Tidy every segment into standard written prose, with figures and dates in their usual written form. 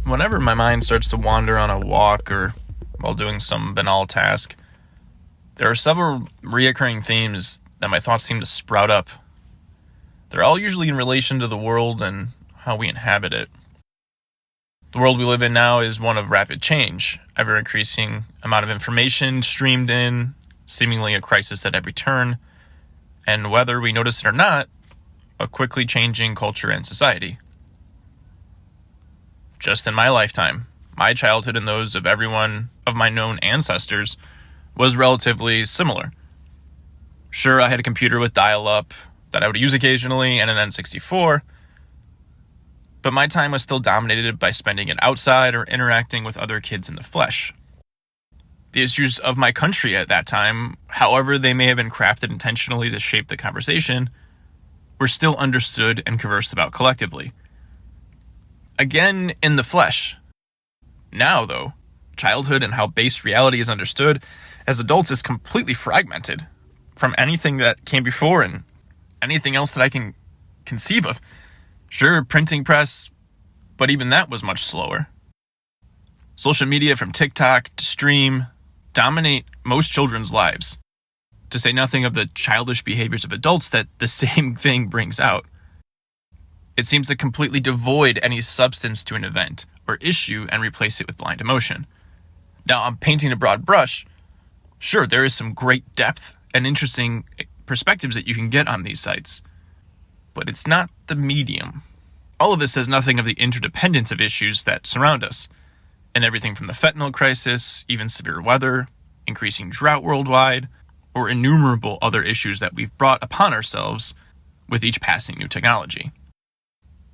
Whenever my mind starts to wander on a walk or while doing some banal task, there are several reoccurring themes that my thoughts seem to sprout up. They're all usually in relation to the world and how we inhabit it. The world we live in now is one of rapid change, ever-increasing amount of information streamed in, seemingly a crisis at every turn, and whether we notice it or not, a quickly changing culture and society. Just in my lifetime, my childhood and those of everyone of my known ancestors was relatively similar. Sure, I had a computer with dial-up that I would use occasionally and an N64, but my time was still dominated by spending it outside or interacting with other kids in the flesh. The issues of my country at that time, however they may have been crafted intentionally to shape the conversation, were still understood and conversed about collectively. Again, in the flesh. Now, though, childhood and how base reality is understood as adults is completely fragmented from anything that came before and anything else that I can conceive of. Sure, printing press, but even that was much slower. Social media from TikTok to stream dominate most children's lives, to say nothing of the childish behaviors of adults that the same thing brings out. It seems to completely devoid any substance to an event or issue and replace it with blind emotion. Now, I'm painting a broad brush. Sure, there is some great depth and interesting perspectives that you can get on these sites, but it's not the medium. All of this says nothing of the interdependence of issues that surround us, and everything from the fentanyl crisis, even severe weather, increasing drought worldwide, or innumerable other issues that we've brought upon ourselves with each passing new technology.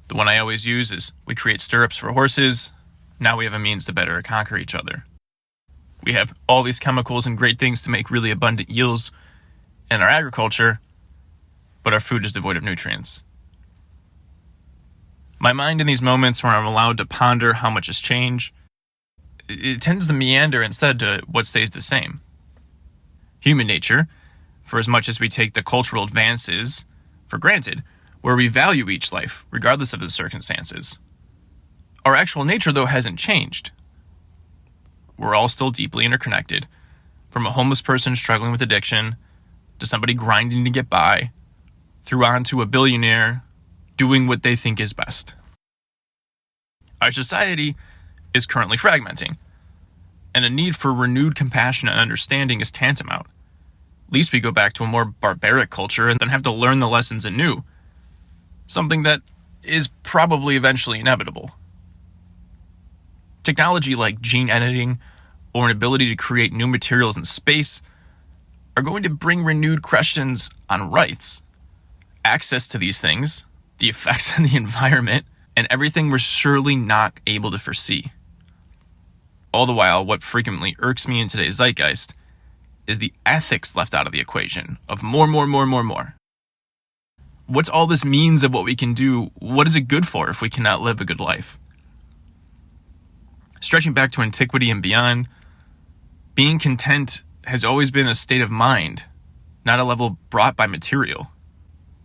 The one I always use is, we create stirrups for horses, now we have a means to better conquer each other. We have all these chemicals and great things to make really abundant yields in our agriculture, but our food is devoid of nutrients. My mind in these moments where I'm allowed to ponder how much has changed, it tends to meander instead to what stays the same. Human nature, for as much as we take the cultural advances for granted, where we value each life, regardless of the circumstances. Our actual nature, though, hasn't changed. We're all still deeply interconnected, from a homeless person struggling with addiction, to somebody grinding to get by, through on to a billionaire doing what they think is best. Our society is currently fragmenting, and a need for renewed compassion and understanding is tantamount. At least we go back to a more barbaric culture and then have to learn the lessons anew. Something that is probably eventually inevitable. Technology like gene editing or an ability to create new materials in space are going to bring renewed questions on rights, access to these things, the effects on the environment, and everything we're surely not able to foresee. All the while, what frequently irks me in today's zeitgeist is the ethics left out of the equation of more. What's all this means of what we can do? What is it good for if we cannot live a good life? Stretching back to antiquity and beyond, being content has always been a state of mind, not a level brought by material.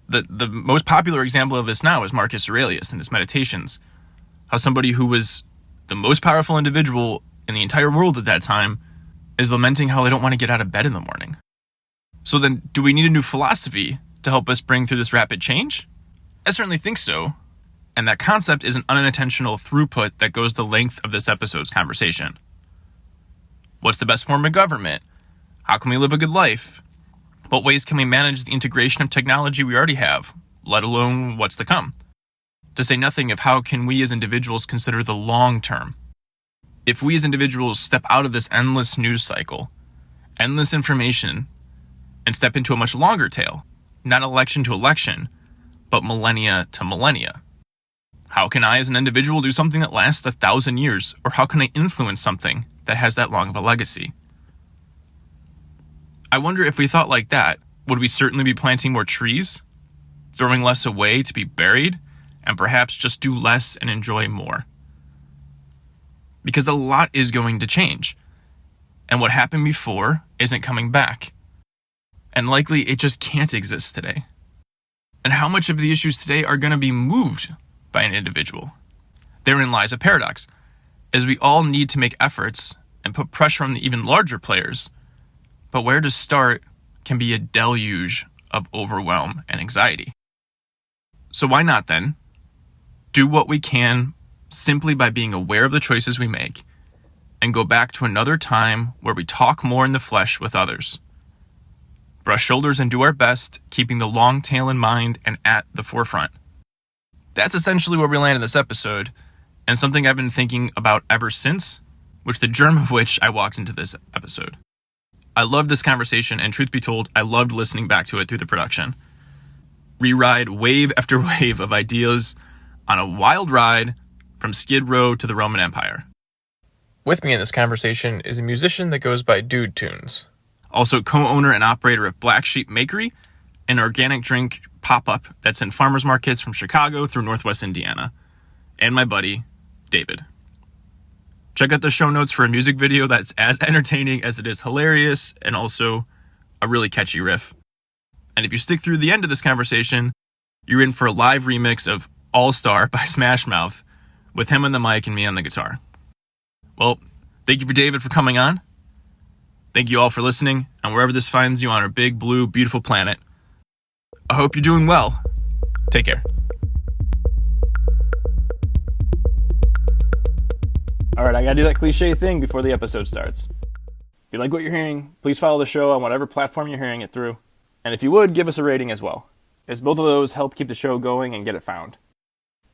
The most popular example of this now is Marcus Aurelius and his Meditations. How somebody who was the most powerful individual in the entire world at that time is lamenting how they don't want to get out of bed in the morning. So then, do we need a new philosophy to help us bring through this rapid change? I certainly think so, and that concept is an unintentional throughput that goes the length of this episode's conversation. What's the best form of government? How can we live a good life? What ways can we manage the integration of technology we already have, let alone what's to come? To say nothing of how can we as individuals consider the long term? If we as individuals step out of this endless news cycle, endless information, and step into a much longer tail, not election to election, but millennia to millennia. How can I as an individual do something that lasts 1,000 years? Or how can I influence something that has that long of a legacy? I wonder if we thought like that, would we certainly be planting more trees? Throwing less away to be buried? And perhaps just do less and enjoy more? Because a lot is going to change. And what happened before isn't coming back. And likely it just can't exist today. And how much of the issues today are going to be moved by an individual? Therein lies a paradox. as we all need to make efforts and put pressure on the even larger players. But where to start can be a deluge of overwhelm and anxiety. So why not then do what we can simply by being aware of the choices we make and go back to another time where we talk more in the flesh with others. Brush shoulders and do our best, keeping the long tail in mind and at the forefront. That's essentially where we land in this episode, and something I've been thinking about ever since, which the germ of which I walked into this episode. I loved this conversation, and truth be told, I loved listening back to it through the production. We ride wave after wave of ideas on a wild ride from Skid Row to the Roman Empire. With me in this conversation is a musician that goes by Dudetunes, also co-owner and operator of Black Sheep Makery, an organic drink pop-up that's in farmers markets from Chicago through Northwest Indiana, and my buddy, David. Check out the show notes for a music video that's as entertaining as it is hilarious and also a really catchy riff. And if you stick through the end of this conversation, you're in for a live remix of All Star by Smash Mouth with him on the mic and me on the guitar. Well, thank you for David for coming on. Thank you all for listening, and wherever this finds you on our big, blue, beautiful planet, I hope you're doing well. Take care. All right, I gotta do that cliche thing before the episode starts. If you like what you're hearing, please follow the show on whatever platform you're hearing it through. And if you would, give us a rating as well, as both of those help keep the show going and get it found.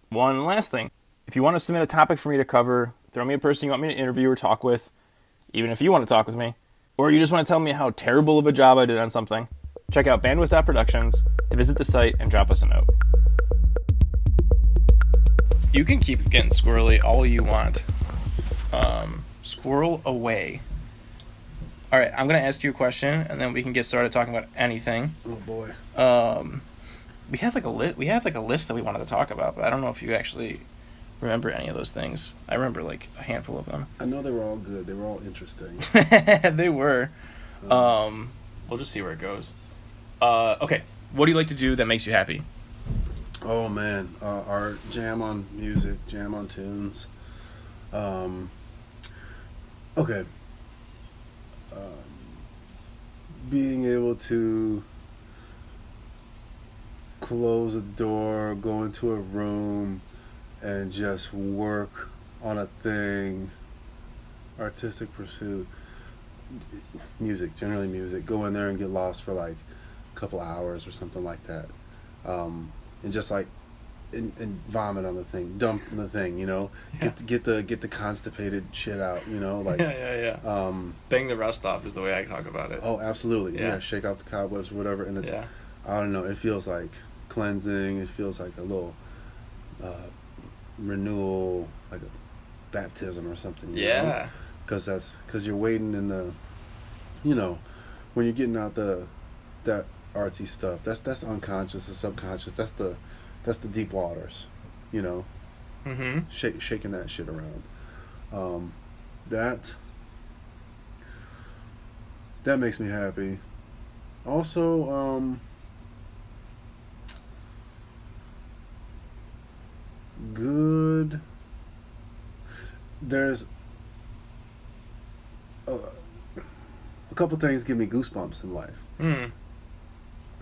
One last thing. If you want to submit a topic for me to cover, throw me a person you want me to interview or talk with, even if you want to talk with me, or you just want to tell me how terrible of a job I did on something, check out bandwidth.productions to visit the site and drop us a note. You can keep getting squirrely all you want. Squirrel away. All right, I'm going to ask you a question, and then we can get started talking about anything. Oh, boy. We had like a list that we wanted to talk about, but I don't know if you actually remember any of those things. I remember like a handful of them. I know they were all good. They were all interesting. They were. We'll just see where it goes. Okay, what do you like to do that makes you happy? Oh, man. Art, jam on music, jam on tunes. Okay. Being able to close a door, go into a room, and just work on a thing, artistic pursuit, music, generally music, go in there and get lost for like a couple hours or something like that, and just like and vomit on the thing, dump on the thing, you know, get the constipated shit out, you know, like bang the rust off is the way I talk about it. Oh, absolutely. Yeah, shake off the cobwebs or whatever, and it's I don't know, it feels like cleansing, it feels like a little renewal, like a baptism or something, you know? Because you're waiting in the, you know, when you're getting out that artsy stuff, that's the unconscious, the subconscious, that's the deep waters, you know. Shaking that shit around, that makes me happy. Also, good. There's a couple things give me goosebumps in life.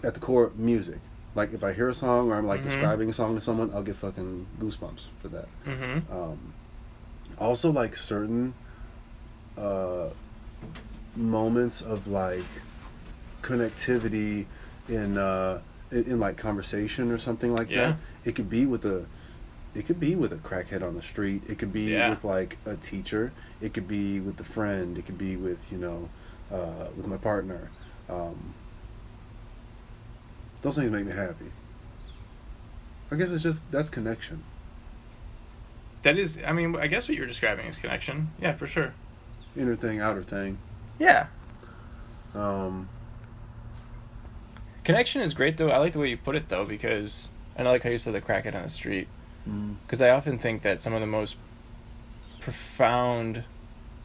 At the core, music. Like if I hear a song or I'm like describing a song to someone, I'll get fucking goosebumps for that. Also, like certain moments of like connectivity in like conversation or something like that. It could be with a crackhead on the street. It could be with like a teacher. It could be with a friend. It could be with, you know, with my partner. Those things make me happy. I guess it's just, that's connection. That is, I mean, I guess what you're describing is connection. Yeah, for sure. Inner thing, outer thing. Yeah. Connection is great, though. I like the way you put it, though, because I like how you said the crackhead on the street. Because I often think that some of the most profound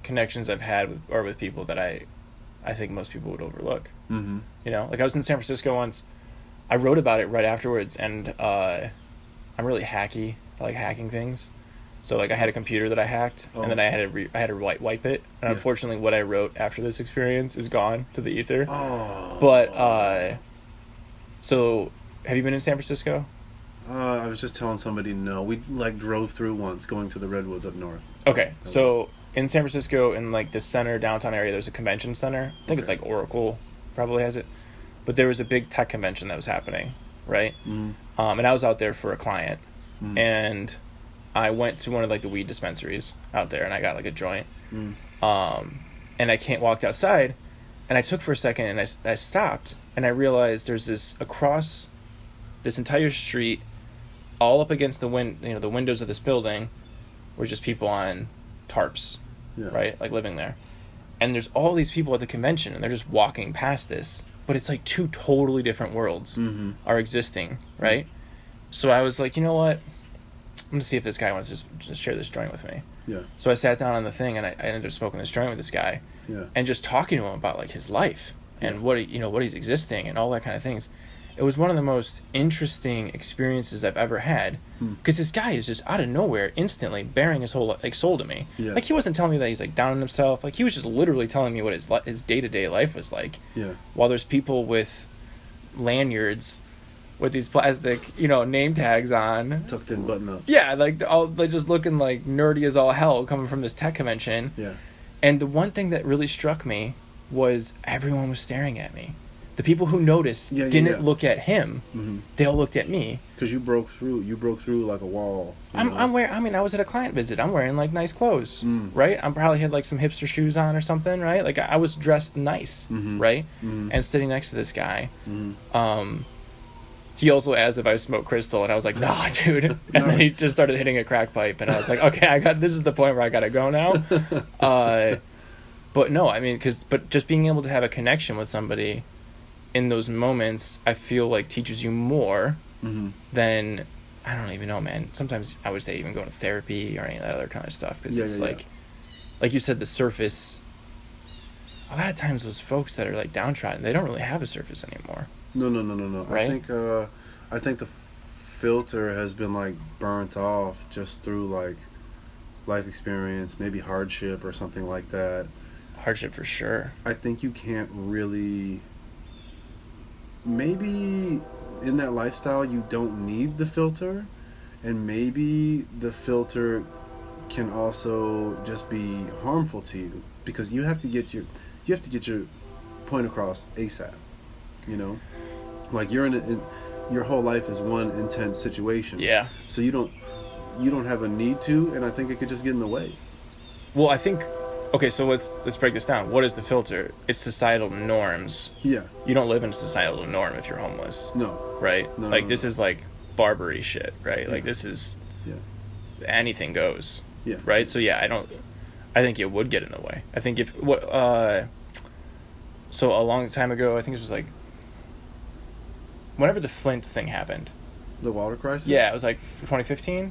connections I've had with people that I think most people would overlook. You know, like I was in San Francisco once. I wrote about it right afterwards, and I'm really hacky. I like hacking things. So like I had a computer that I hacked, and then I had to wipe it. And unfortunately, what I wrote after this experience is gone to the ether. Oh. But so have you been in San Francisco? I was just telling somebody no. We like drove through once, going to the Redwoods up north. Okay, so in San Francisco, in like the center downtown area, there's a convention center. I think it's like Oracle probably has it, but there was a big tech convention that was happening, right? And I was out there for a client, and I went to one of like the weed dispensaries out there, and I got like a joint, and I walked outside, and I took for a second, and I stopped, and I realized there's this across this entire street, all up against the the windows of this building, were just people on tarps, right, like living there, and there's all these people at the convention, and they're just walking past this, but it's like two totally different worlds are existing, right? So I was like, you know what? I'm gonna see if this guy wants to just share this joint with me. Yeah. So I sat down on the thing, and I ended up smoking this joint with this guy, and just talking to him about like his life and what he's existing and all that kind of things. It was one of the most interesting experiences I've ever had, because this guy is just out of nowhere, instantly bearing his whole soul to me. Yeah. Like he wasn't telling me that he's like down on himself. Like he was just literally telling me what his day-to-day life was like. Yeah. While there's people with lanyards with these plastic, name tags on, tucked in button-ups. Yeah, like they're just looking like nerdy as all hell coming from this tech convention. Yeah. And the one thing that really struck me was everyone was staring at me. The people who noticed didn't look at him. They all looked at me. Because you broke through like a wall. I'm wearing. I mean, I was at a client visit. I'm wearing like nice clothes, right? I probably had like some hipster shoes on or something, right? Like I was dressed nice, right? And sitting next to this guy, he also asked if I smoked crystal, and I was like, nah, dude. And then he just started hitting a crack pipe, and I was like, okay, this is the point where I gotta go now. But no, I mean, but just being able to have a connection with somebody in those moments, I feel like teaches you more than, I don't even know, man. Sometimes I would say even going to therapy or any of that other kind of stuff, because it's like you said, the surface. A lot of times those folks that are like downtrodden, they don't really have a surface anymore. No. Right? I think the filter has been like burnt off just through like life experience, maybe hardship or something like that. Hardship for sure. I think you can't really. Maybe in that lifestyle you don't need the filter, and maybe the filter can also just be harmful to you, because you have to get your point across ASAP. Like you're your whole life is one intense situation. Yeah. So you don't have a need to, and I think it could just get in the way. Well, I think. Okay, so let's break this down. What is the filter? It's societal norms. Yeah. You don't live in a societal norm if you're homeless. No. Right? No, this is like Barbary shit, right? Yeah. Like this is anything goes. Yeah. Right? So I think it would get in the way. I think so a long time ago, I think it was like whenever the Flint thing happened. The water crisis? Yeah, it was like 2015.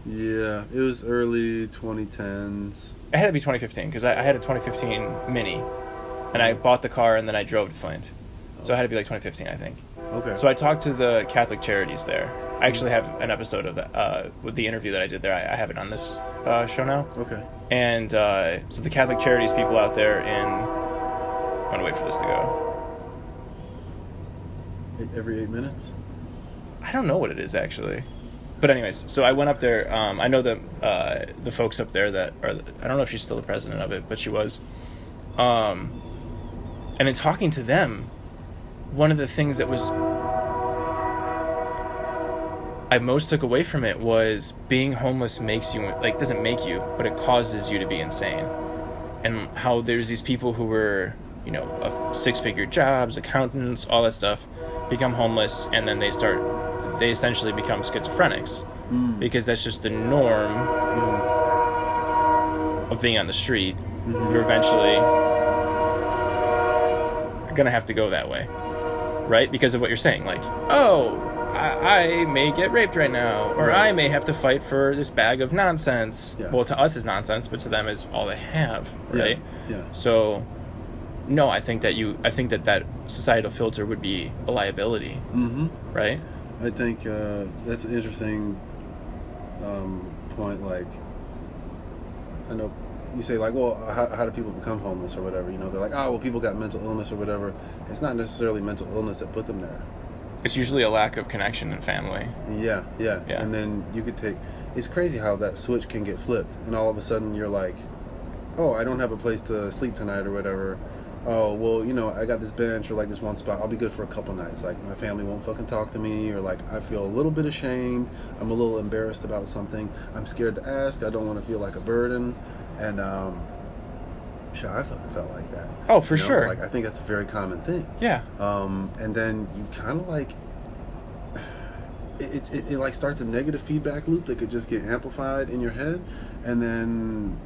Yeah, it was early 2010s. It had to be 2015, because I had a 2015 Mini, and I bought the car and then I drove to Flint. So it had to be like 2015, I think. Okay. So I talked to the Catholic Charities there. I actually have an episode of that with the interview that I did there. I have it on this show now. Okay. And so the Catholic Charities people out there I'm going to wait for this to go. Every 8 minutes? I don't know what it is, actually. But anyways, so I went up there. I know the folks up there that are. I don't know if she's still the president of it, but she was. And in talking to them, one of the things that I most took away from it was being homeless doesn't make you, but it causes you to be insane. And how there's these people who were, of 6-figure jobs, accountants, all that stuff, become homeless, and then they essentially become schizophrenics, because that's just the norm of being on the street. You're eventually gonna have to go that way, right? Because of what you're saying, like, I may get raped right now, or I may have to fight for this bag of nonsense. Yeah. Well, to us is nonsense, but to them is all they have, right? Yeah. So, no, I think that societal filter would be a liability, right? I think that's an interesting point, like, I know you say, like, well, how do people become homeless or whatever? You know, they're like, oh, well, people got mental illness or whatever. It's not necessarily mental illness that put them there. It's usually a lack of connection in family. Yeah. And then you could take... It's crazy how that switch can get flipped. And all of a sudden you're like, oh, I don't have a place to sleep tonight or whatever. Oh, well, you know, I got this bench or like this one spot. I'll be good for a couple nights. Like, my family won't fucking talk to me, or like I feel a little bit ashamed. I'm a little embarrassed about something. I'm scared to ask. I don't want to feel like a burden. And shit, I fucking felt like that. Oh, for you know? sure. Like, I think that's a very common thing. Yeah. And then you kind of like it like starts a negative feedback loop that could just get amplified in your head, and then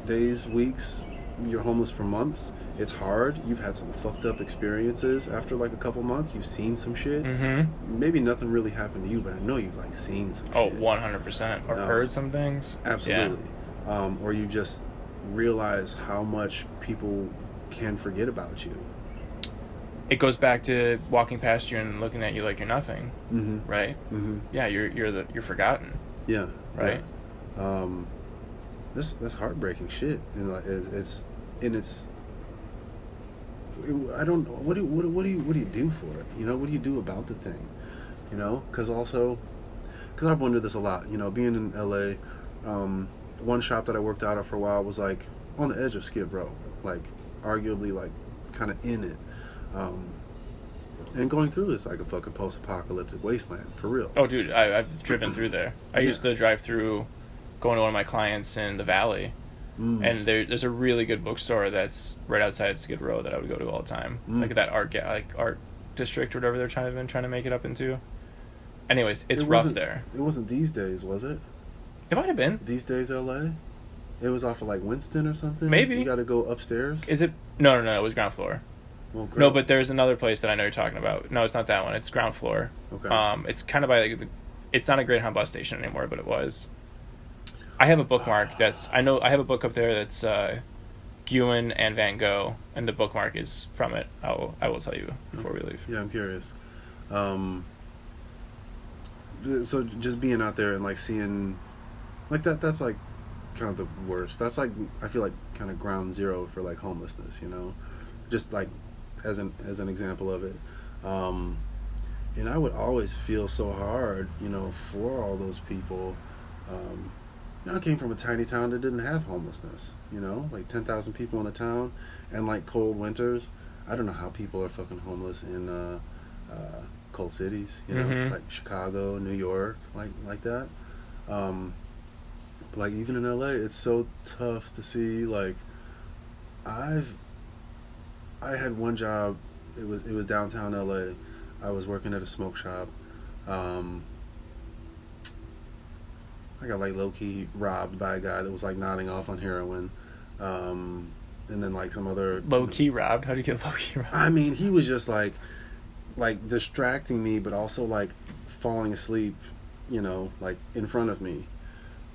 days, weeks, you're homeless for months. It's hard. You've had some fucked up experiences after like a couple months. You've seen some shit. Mm-hmm. Maybe nothing really happened to you, but I know you've like seen some shit. 100%. Or heard some things. Absolutely. Yeah. Or you just realize how much people can forget about you. It goes back to walking past you and looking at you like you're nothing, right? Yeah, you're forgotten. Yeah. Right. Yeah. That's heartbreaking shit. And like it's I don't know. What do you do for it? You know, what do you do about the thing? You know, because I've wondered this a lot. You know, being in LA, one shop that I worked out of for a while was like on the edge of Skid Row, like arguably like kind of in it. And going through it's like a fucking post-apocalyptic wasteland, for real. Oh, dude, I've driven through there. I used to drive through, going to one of my clients in the Valley, and there's a really good bookstore that's right outside Skid Row that I would go to all the time, like that art district or whatever they're trying to make it up into. Anyways, it's rough there. It wasn't These Days, was it? It might have been. These Days, LA. It was off of like Winston or something. Maybe you got to go upstairs. Is it? No. It was ground floor. Well, no, but there's another place that I know you're talking about. No, it's not that one. It's ground floor. Okay. It's kind of by like it's not a Greyhound bus station anymore, but it was. I have a bookmark I have a book up there that's Guin and Van Gogh, and the bookmark is from it. I will tell you before we leave. Yeah, I'm curious. So just being out there and like seeing like that's like kind of the worst. That's like, I feel like kind of ground zero for like homelessness, you know, just like as an example of it. And I would always feel so hard, you know, for all those people. You know, I came from a tiny town that didn't have homelessness, you know, like 10,000 people in a town, and like cold winters. I don't know how people are fucking homeless in cold cities, you know, like Chicago, New York, like that. Like even in LA, it's so tough to see. Like I had one job. It was downtown LA. I was working at a smoke shop. I got like low-key robbed by a guy that was like nodding off on heroin. And then like some other... Low-key robbed? How do you get low-key robbed? I mean, he was just like distracting me, but also like falling asleep, you know, like in front of me.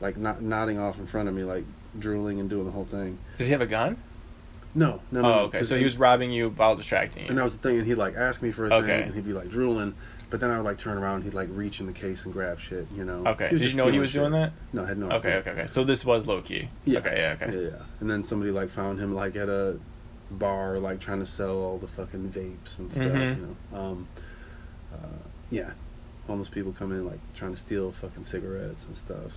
Like nodding off in front of me, like drooling and doing the whole thing. Did he have a gun? No. Oh, okay. So he was robbing you while distracting you. And that was the thing, and he'd like ask me for a thing, and he'd be like drooling, but then I would like turn around and he'd like reach in the case and grab shit, you know. Okay. Did you know he was doing that? No, I had no idea. Okay. So this was low key. Yeah. Okay, yeah. Yeah. And then somebody like found him like at a bar, like trying to sell all the fucking vapes and stuff, you know. Yeah. Homeless people come in like trying to steal fucking cigarettes and stuff.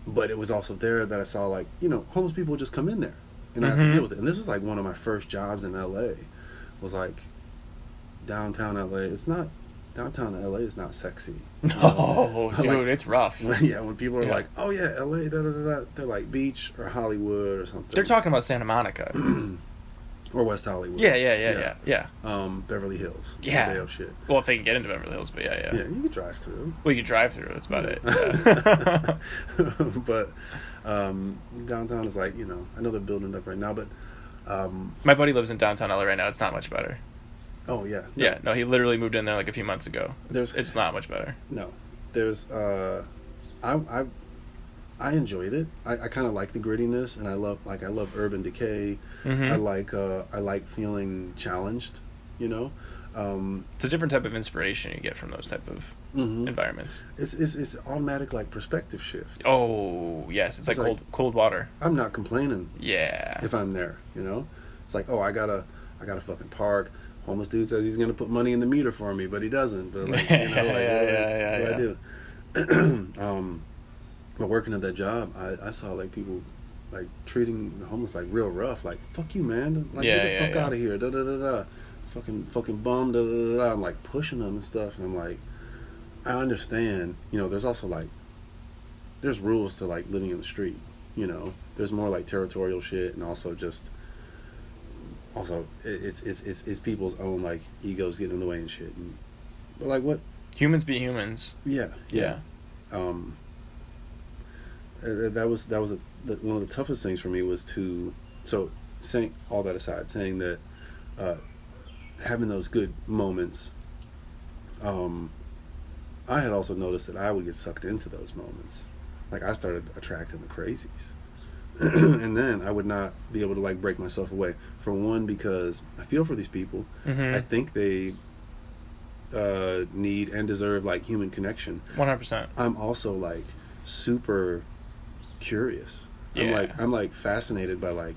But it was also there that I saw like, you know, homeless people would just come in there and I had to deal with it. And this is like one of my first jobs in LA, was like downtown LA. Downtown LA is not sexy. No, dude, like, it's rough. Yeah, when people are like, oh yeah, LA, they're like beach or Hollywood or something. They're talking about Santa Monica. Or West Hollywood. Yeah. Beverly Hills. Yeah. Shit. Well, if they can get into Beverly Hills, but yeah. Yeah, you can drive through. Well, you can drive through. That's about it. Yeah. But downtown is like, you know, I know they're building it up right now, but my buddy lives in downtown LA right now. It's not much better. Oh yeah. Yeah. No, he literally moved in there like a few months ago. It's not much better. No, there's I enjoyed it. I kind of like the grittiness, and I love urban decay. I like feeling challenged, you know. It's a different type of inspiration you get from those type of environments. It's automatic like perspective shift. Oh yes, it's like cold water. I'm not complaining. Yeah. If I'm there, you know, it's like, oh, I gotta fucking park. Homeless dude says he's gonna put money in the meter for me, but he doesn't. But like, you know, like, what do I do? But working at that job, I saw like people like treating the homeless like real rough. Like, fuck you, man. Like, get the fuck out of here. Da da da da. Fucking bum. Da da da da. I'm like pushing them and stuff, and I'm like, I understand. You know, there's also like, there's rules to like living in the street. You know, there's more like territorial shit, and also just. Also, it's people's own like egos getting in the way and shit. But like, what? Humans be humans. Yeah. That was one of the toughest things for me was to saying all that aside, saying that having those good moments. I had also noticed that I would get sucked into those moments. Like I started attracting the crazies. And then I would not be able to like break myself away. For one, because I feel for these people. I think they need and deserve like human connection. 100%. I'm also like super curious. I'm like fascinated by like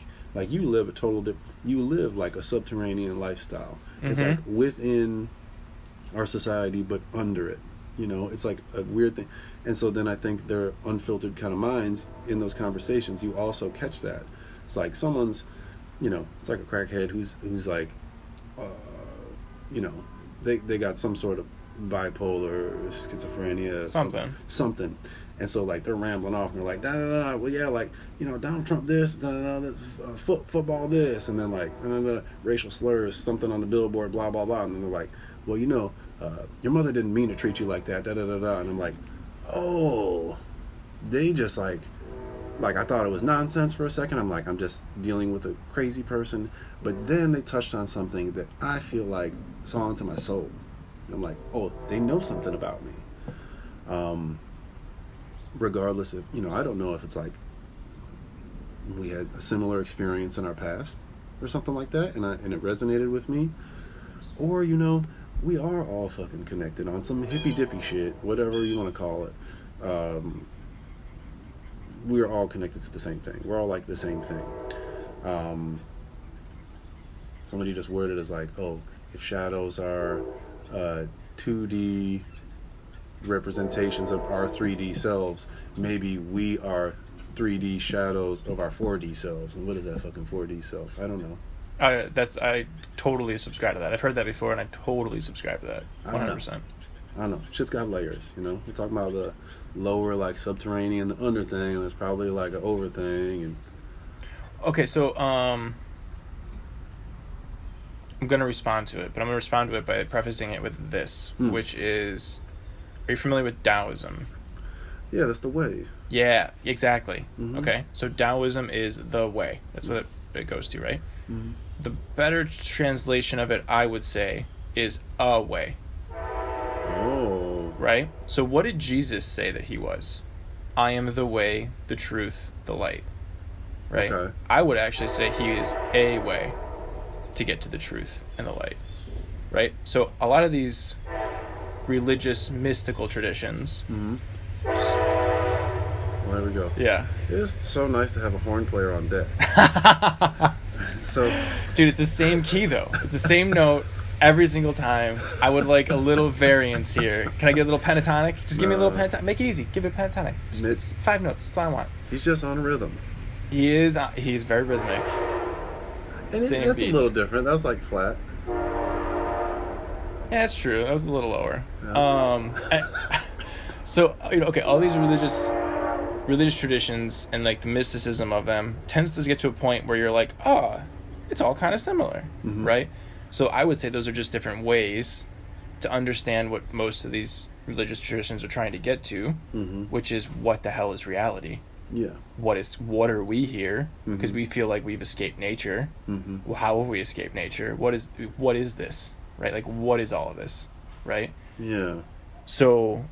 you live like a subterranean lifestyle. It's like within our society but under it. You know, it's like a weird thing. And so then I think their unfiltered kind of minds in those conversations, you also catch that. It's like someone's, you know, it's like a crackhead who's like, you know, they got some sort of bipolar, schizophrenia, something. And so like they're rambling off and they're like, da da da, well yeah, like, you know, Donald Trump this, da da da, football this, and then like racial slurs, something on the billboard, blah blah blah, and then they're like, well, you know, your mother didn't mean to treat you like that, da da da da, and I'm like, oh, they just like I thought it was nonsense for a second. I'm like, I'm just dealing with a crazy person, but then they touched on something that I feel like saw into my soul. And I'm like, oh, they know something about me. Regardless of, you know, I don't know if it's like we had a similar experience in our past or something like that, and it resonated with me, or, you know, we are all fucking connected on some hippy dippy shit, whatever you want to call it. We're all connected to the same thing. We're all like the same thing. Somebody just worded as like, oh, if shadows are 2D representations of our 3D selves, maybe we are 3D shadows of our 4D selves. And what is that fucking 4D self? I don't know. I totally subscribe to that. I've heard that before, and I totally subscribe to that. 100%. I don't know. Shit's got layers, you know. We're talking about the lower, like, subterranean, the under thing, and there's probably like an over thing. And okay, so I'm gonna respond to it, but I'm gonna respond to it by prefacing it with this, which is, are you familiar with Taoism? Yeah, that's the way. Yeah, exactly. Okay, so Taoism is the way. That's what it goes to, right? The better translation of it, I would say, is a way. Oh. Right? So what did Jesus say that he was? I am the way, the truth, the light. Right? Okay. I would actually say he is a way to get to the truth and the light. Right? So a lot of these religious, mystical traditions. Well, there we go. Yeah. It's so nice to have a horn player on deck. So, dude, it's the same key though. It's the same note every single time. I would like a little variance here. Can I get a little pentatonic? Just give me a little pentatonic. Make it easy. Give it pentatonic. Just 5 notes. That's all I want. He's just on rhythm. He's very rhythmic. And that's a little different. That was like flat. Yeah, that's true. That was a little lower. Yeah. So, you know, okay, all these religious traditions and like the mysticism of them tends to get to a point where you're like, oh, it's all kind of similar, right? So I would say those are just different ways to understand what most of these religious traditions are trying to get to, which is what the hell is reality? Yeah. What are we here? Because we feel like we've escaped nature. Well, how have we escaped nature? What is this? Right? Like, what is all of this? Right? Yeah. So,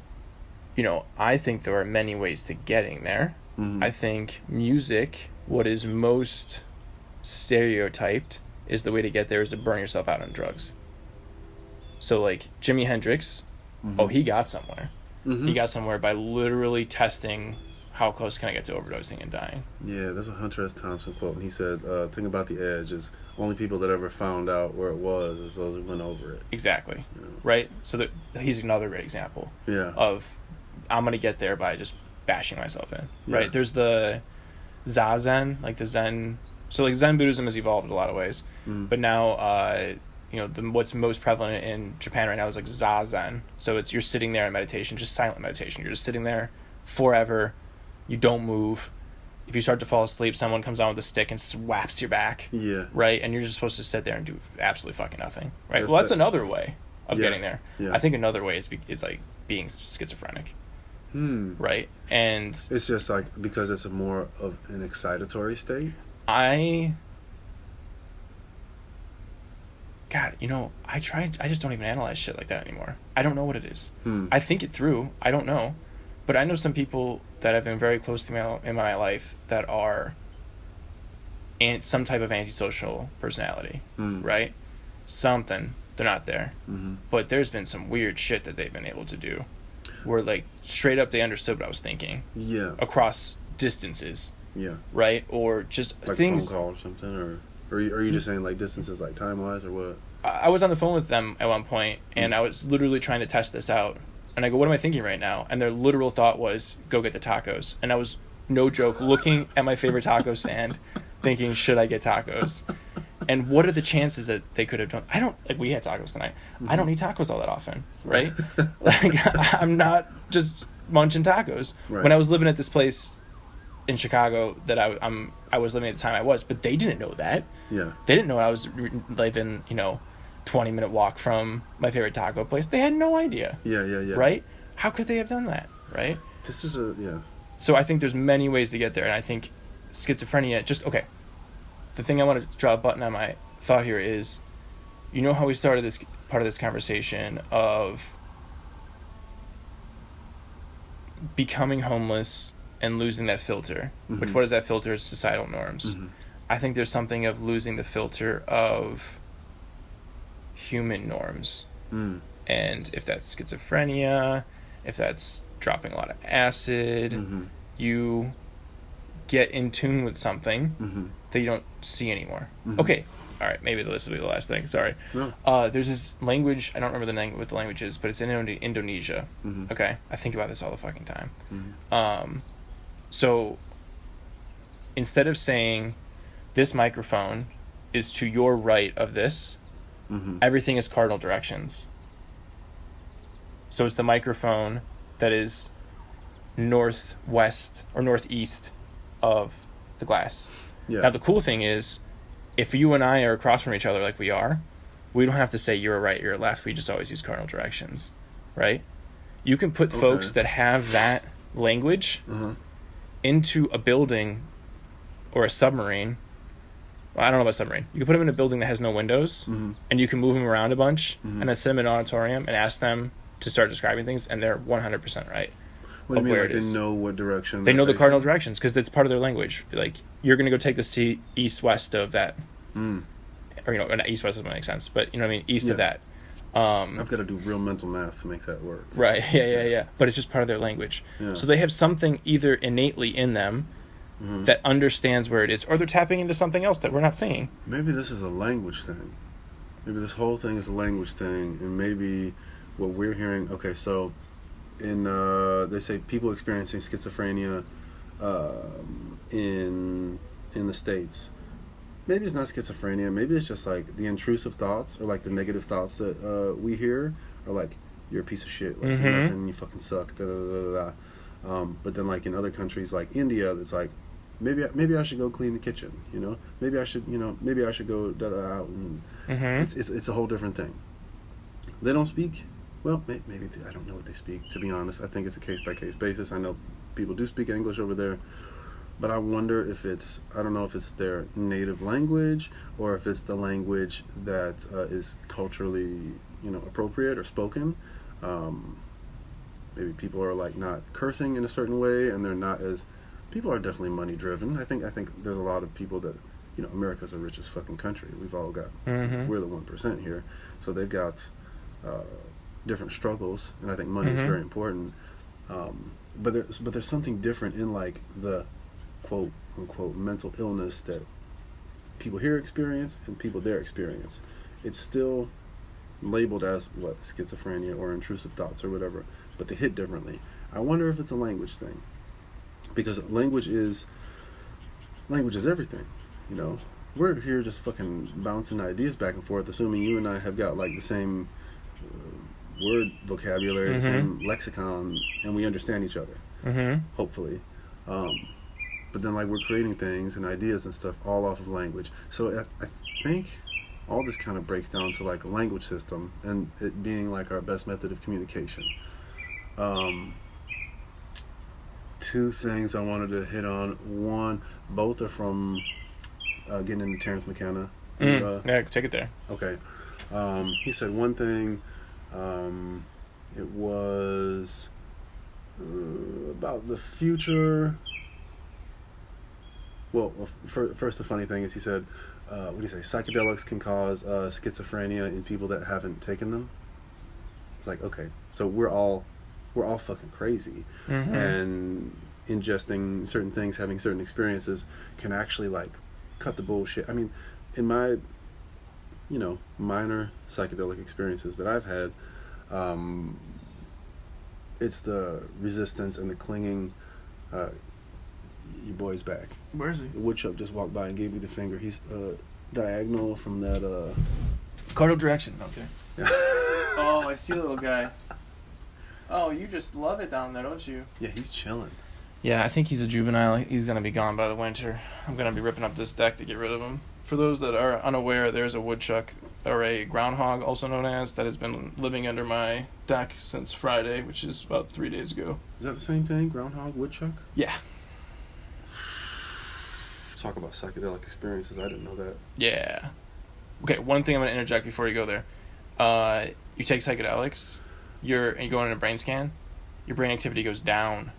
you know, I think there are many ways to getting there. I think music, what is most stereotyped, is the way to get there is to burn yourself out on drugs. So, like, Jimi Hendrix oh, he got somewhere. Mm-hmm. He got somewhere by literally testing how close can I get to overdosing and dying. Yeah, there's a Hunter S. Thompson quote, and he said, thing about the edge is only people that ever found out where it was is those who went over it. Exactly. Yeah. Right? So he's another great example of I'm going to get there by just bashing myself in. Yeah. Right? There's the Zazen, like the Zen. So like Zen Buddhism has evolved in a lot of ways. But now, what's most prevalent in Japan right now is like Zazen. So you're sitting there in meditation, just silent meditation. You're just sitting there forever. You don't move. If you start to fall asleep, someone comes on with a stick and slaps your back. Yeah. Right? And you're just supposed to sit there and do absolutely fucking nothing. Right? That's another way of getting there. Yeah. I think another way is like being schizophrenic. Right? And it's just like because it's more of an excitatory state? I just don't even analyze shit like that anymore. I don't know what it is. I think it through. I don't know. But I know some people that have been very close to me in my life that are some type of antisocial personality, right? Something. They're not there. But there's been some weird shit that they've been able to do where, like, straight up they understood what I was thinking. Yeah. Across distances. Yeah. Right? Or just like things... phone call or something? Or are you just saying, like, distances, like, time-wise, or what? I was on the phone with them at one point, and I was literally trying to test this out. And I go, what am I thinking right now? And their literal thought was, go get the tacos. And I was, no joke, looking at my favorite taco stand, thinking, should I get tacos? And what are the chances that they could have done? We had tacos tonight. I don't eat tacos all that often, right? Like, I'm not just munching tacos. Right. When I was living at this place in Chicago that I was living at the time I was, but they didn't know that. Yeah. They didn't know I was living, 20-minute walk from my favorite taco place. They had no idea. Yeah. Right? How could they have done that? Right? This is So I think there's many ways to get there, and I think schizophrenia the thing I want to draw a button on my thought here is, how we started this part of this conversation of becoming homeless and losing that filter, which what is that filter? It's societal norms. I think there's something of losing the filter of human norms. And if that's schizophrenia, if that's dropping a lot of acid, you get in tune with something that you don't see anymore. Okay, all right, maybe this will be the last thing, sorry. No. There's this language, I don't remember what the language is, but it's in Indonesia. Okay, I think about this all the fucking time. So instead of saying this microphone is to your right of this, everything is cardinal directions. So it's the microphone that is northwest or northeast of the glass. Yeah. Now the cool thing is, if you and I are across from each other like we are, we don't have to say you're right, you're left. We just always use cardinal directions, right? You can put folks that have that language into a building or a submarine. Well, I don't know about submarine. You can put them in a building that has no windows, and you can move them around a bunch, and then sit them in an auditorium and ask them to start describing things, and they're 100% right. What do you mean, like they know what direction? They know the cardinal directions because it's part of their language. Like, you're going to go take the east-west of that. Or, east-west doesn't make sense, but, you know what I mean? East of that. I've got to do real mental math to make that work. Right, yeah. But it's just part of their language. Yeah. So they have something either innately in them that understands where it is, or they're tapping into something else that we're not seeing. Maybe this is a language thing. Maybe this whole thing is a language thing, and maybe what we're hearing... Okay, so... they say people experiencing schizophrenia in the States, maybe it's not schizophrenia, maybe it's just like the intrusive thoughts or like the negative thoughts that we hear are like, you're a piece of shit, like you're nothing, you fucking suck, da da da da. But then like in other countries like India, it's like maybe I should go clean the kitchen, maybe I should go da da out, and it's a whole different thing. They don't speak. Well, maybe I don't know what they speak, to be honest. I think it's a case-by-case basis. I know people do speak English over there, but I wonder if I don't know if it's their native language or if it's the language that is culturally, appropriate or spoken. Maybe people are like not cursing in a certain way, and they're not as... People are definitely money-driven. I think there's a lot of people that, America's the richest fucking country. We've all got... We're the 1% here. So they've got... different struggles, and I think money is very important. But there's something different in like the quote unquote mental illness that people here experience and people there experience. It's still labeled as what, schizophrenia or intrusive thoughts or whatever, but they hit differently. I wonder if it's a language thing, because language is everything. You know, we're here just fucking bouncing ideas back and forth, assuming you and I have got like the same word vocabulary, the same lexicon, and we understand each other. Hopefully. But then like we're creating things and ideas and stuff all off of language. So I think all this kind of breaks down to like a language system and it being like our best method of communication. Two things I wanted to hit on. One, both are from getting into Terrence McKenna. Yeah, take it there. Okay. He said one thing, it was about the future. Well, first the funny thing is he said, what do you say, psychedelics can cause schizophrenia in people that haven't taken them. It's like, okay, so we're all fucking crazy, and ingesting certain things, having certain experiences can actually like cut the bullshit. I mean, in my, you know, minor psychedelic experiences that I've had, it's the resistance and the clinging. Your boy's back. Where is he? The woodchuck just walked by and gave me the finger. He's diagonal from that. Cardinal direction. Okay. Oh, I see a little guy. Oh, you just love it down there, don't you? Yeah, he's chilling. Yeah, I think he's a juvenile. He's going to be gone by the winter. I'm going to be ripping up this deck to get rid of him. For those that are unaware, there's a woodchuck, or a groundhog, also known as, that has been living under my deck since Friday, which is about 3 days ago. Is that the same thing? Groundhog, woodchuck? Yeah. Talk about psychedelic experiences. I didn't know that. Yeah. Okay, one thing I'm going to interject before you go there. You take psychedelics, and you go on a brain scan, your brain activity goes down.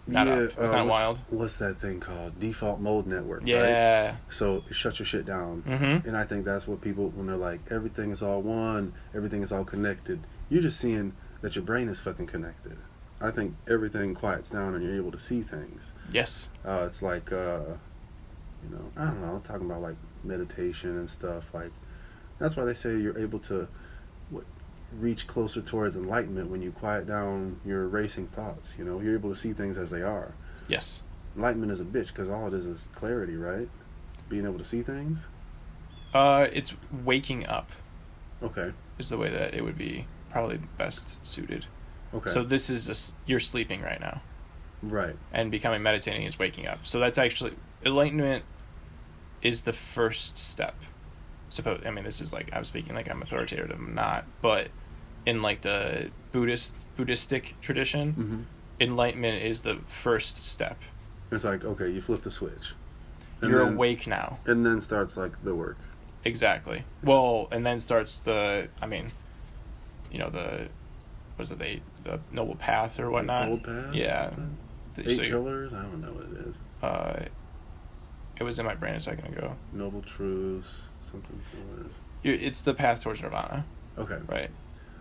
Not up. It's not wild. What's that thing called? Default mode network, yeah. right? So it shuts your shit down. And I think that's what people, when they're like, everything is all one, everything is all connected, you're just seeing that your brain is fucking connected. I think everything quiets down and you're able to see things. Yes. It's like, you know, I don't know, I'm talking about like meditation and stuff. Like, that's why they say you're able to reach closer towards enlightenment when you quiet down your racing thoughts. You know, you're able to see things as they are. Yes. Enlightenment is a bitch because all it is clarity, right? Being able to see things. It's waking up. Okay. Is the way that it would be probably best suited. Okay. So this is you're sleeping right now. Right. And becoming meditating is waking up. So that's actually, enlightenment is the first step. I mean, this is like, I'm speaking like I'm authoritative, I'm not, but in like the Buddhistic tradition, enlightenment is the first step. It's like, okay, you flip the switch. You're awake now. And then starts like the work. Exactly. Well, and then starts the, I mean, you know, the noble path or whatnot. Eightfold path? Yeah. Eight pillars? I don't know what it is. It was in my brain a second ago. Noble truths, something pillars. It's the path towards nirvana. Okay. Right.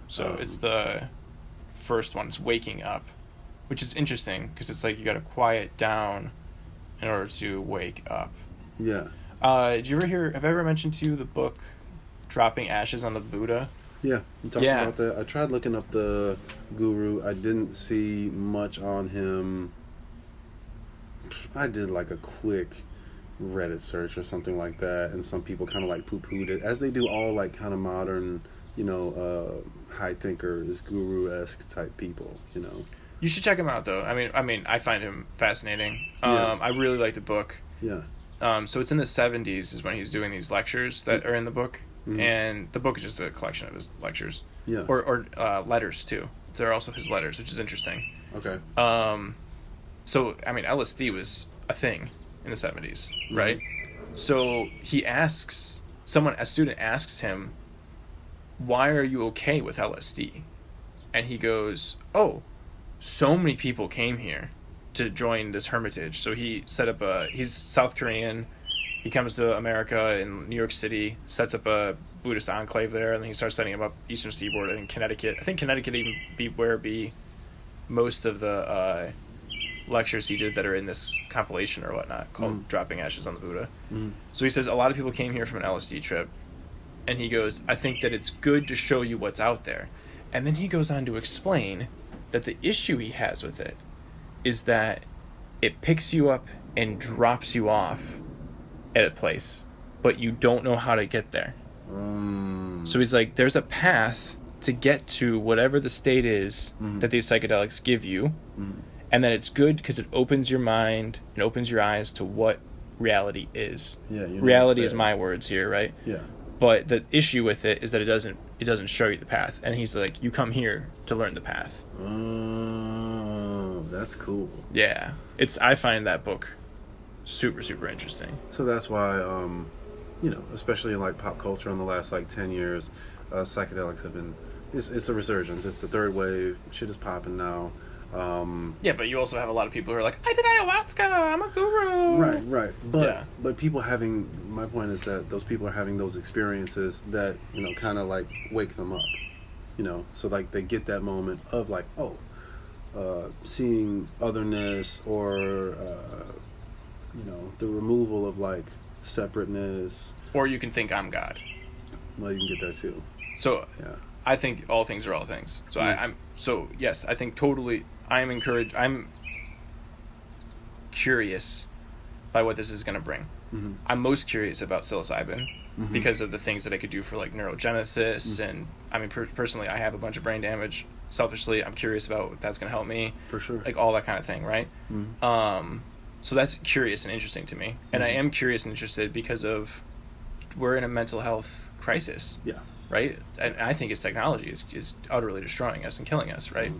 So it's the first one. It's waking up, which is interesting because it's like you got to quiet down in order to wake up. Yeah. Did you ever hear? Have I ever mentioned to you the book "Dropping Ashes on the Buddha"? Yeah, you talked about that. I tried looking up the guru. I didn't see much on him. I did like a quick Reddit search or something like that, and some people kind of like poo-pooed it, as they do all like kind of modern, you know, high thinkers, guru-esque type people, you know. You should check him out, though. I mean, I find him fascinating. Yeah. I really like the book. Yeah. So it's in the 70s is when he's doing these lectures that are in the book, and the book is just a collection of his lectures. Yeah. Or letters too. They're also his letters, which is interesting. Okay. So I mean, LSD was a thing in the 70s, right? So a student asks him, "Why are you okay with LSD?" And he goes, "Oh, so many people came here to join this hermitage." So he set up he's South Korean. He comes to America in New York City, sets up a Buddhist enclave there, and then he starts setting up Eastern Seaboard. I think Connecticut even be most of the lectures he did that are in this compilation or whatnot called Dropping Ashes on the Buddha. So he says a lot of people came here from an LSD trip, and he goes, I think that it's good to show you what's out there. And then he goes on to explain that the issue he has with it is that it picks you up and drops you off at a place, but you don't know how to get there. So he's like, there's a path to get to whatever the state is that these psychedelics give you, and that it's good because it opens your mind and opens your eyes to what reality is. Reality is my words here, right? Yeah. But the issue with it is that it doesn't show you the path. And he's like, you come here to learn the path. Oh, that's cool. Yeah. I find that book super, super interesting. So that's why, especially in like pop culture in the last like 10 years, psychedelics have been, it's a resurgence. It's the third wave. Shit is popping now. Yeah, but you also have a lot of people who are like, I did ayahuasca, I'm a guru. Right. But people my point is that those people are having those experiences that, kind of like wake them up, so like they get that moment of like, seeing otherness or, the removal of like separateness. Or you can think I'm God. Well, you can get there too. So yeah. I think all things are all things. So yes, I think totally, I'm curious by what this is going to bring. I'm most curious about psilocybin because of the things that I could do for like neurogenesis. And I mean, personally, I have a bunch of brain damage. Selfishly, I'm curious about if that's going to help me. For sure. Like all that kind of thing, right? So that's curious and interesting to me. And I am curious and interested because of we're in a mental health crisis. Yeah. Right? And I think its technology is utterly destroying us and killing us, right?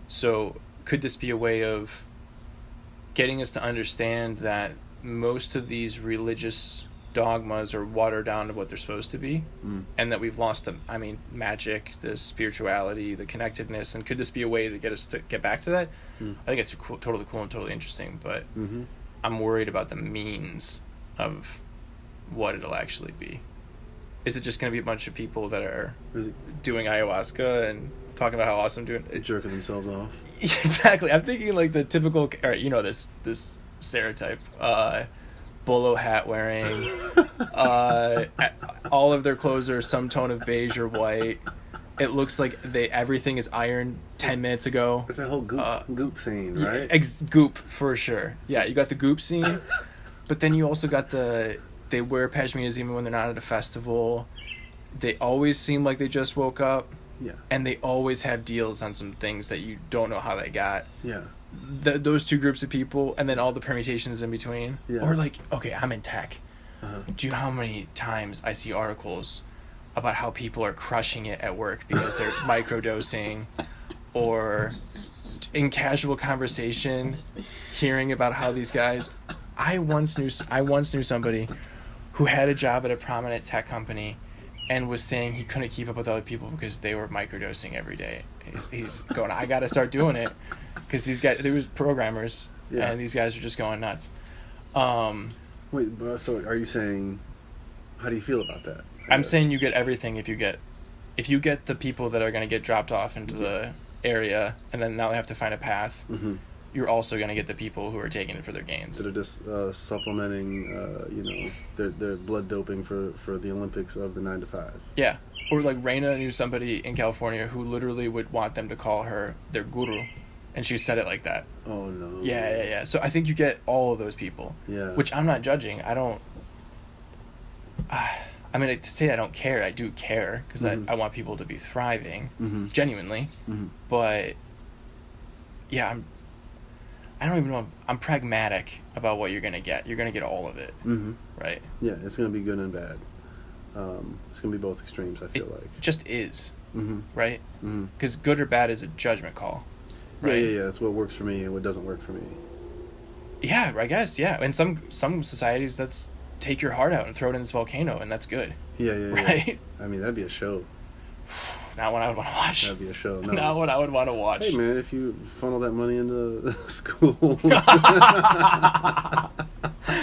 So could this be a way of getting us to understand that most of these religious dogmas are watered down to what they're supposed to be, and that we've lost magic, the spirituality, the connectedness, and could this be a way to get us to get back to that? I think it's totally cool and totally interesting, but I'm worried about the means of what it'll actually be. Is it just going to be a bunch of people that are doing ayahuasca and talking about how awesome doing it? Jerking themselves off. Exactly. I'm thinking like the typical, all right, this stereotype, bolo hat wearing, all of their clothes are some tone of beige or white. It looks like everything is ironed 10 minutes ago. It's that whole goop scene, right? Goop, for sure. Yeah, you got the goop scene, but then you also got they wear pashminas even when they're not at a festival. They always seem like they just woke up. Yeah. And they always have deals on some things that you don't know how they got. Yeah. Those two groups of people, and then all the permutations in between. Yeah. Or like, okay, I'm in tech. Do you know how many times I see articles about how people are crushing it at work because they're microdosing, or in casual conversation hearing about how these guys... I once knew somebody who had a job at a prominent tech company and was saying he couldn't keep up with other people because they were microdosing every day. He's going, I got to start doing it because these guys, there was programmers, and these guys are just going nuts. Wait, but so are you saying, how do you feel about that? I'm saying you get everything if you get the people that are going to get dropped off into the area, and then now they have to find a path. You're also going to get the people who are taking it for their gains. That are just supplementing, their blood doping for the Olympics of the 9 to 5. Yeah. Or like Raina knew somebody in California who literally would want them to call her their guru. And she said it like that. Oh, no. Yeah. So I think you get all of those people. Yeah. Which I'm not judging. I don't... I mean, to say I don't care, I do care. Because I want people to be thriving. Genuinely. But... yeah, I don't even know. I'm pragmatic about what you're going to get. You're going to get all of it. Right? Yeah, it's going to be good and bad. It's going to be both extremes, I feel like. It just is. Right? Because good or bad is a judgment call. Right? Yeah. That's what works for me and what doesn't work for me. Yeah, I guess, yeah. In some societies, that's take your heart out and throw it in this volcano, and that's good. Yeah. Right? I mean, that'd be a show. Not what I would want to watch. That'd be a show. No. Not what I would want to watch. Hey, man, if you funnel that money into schools.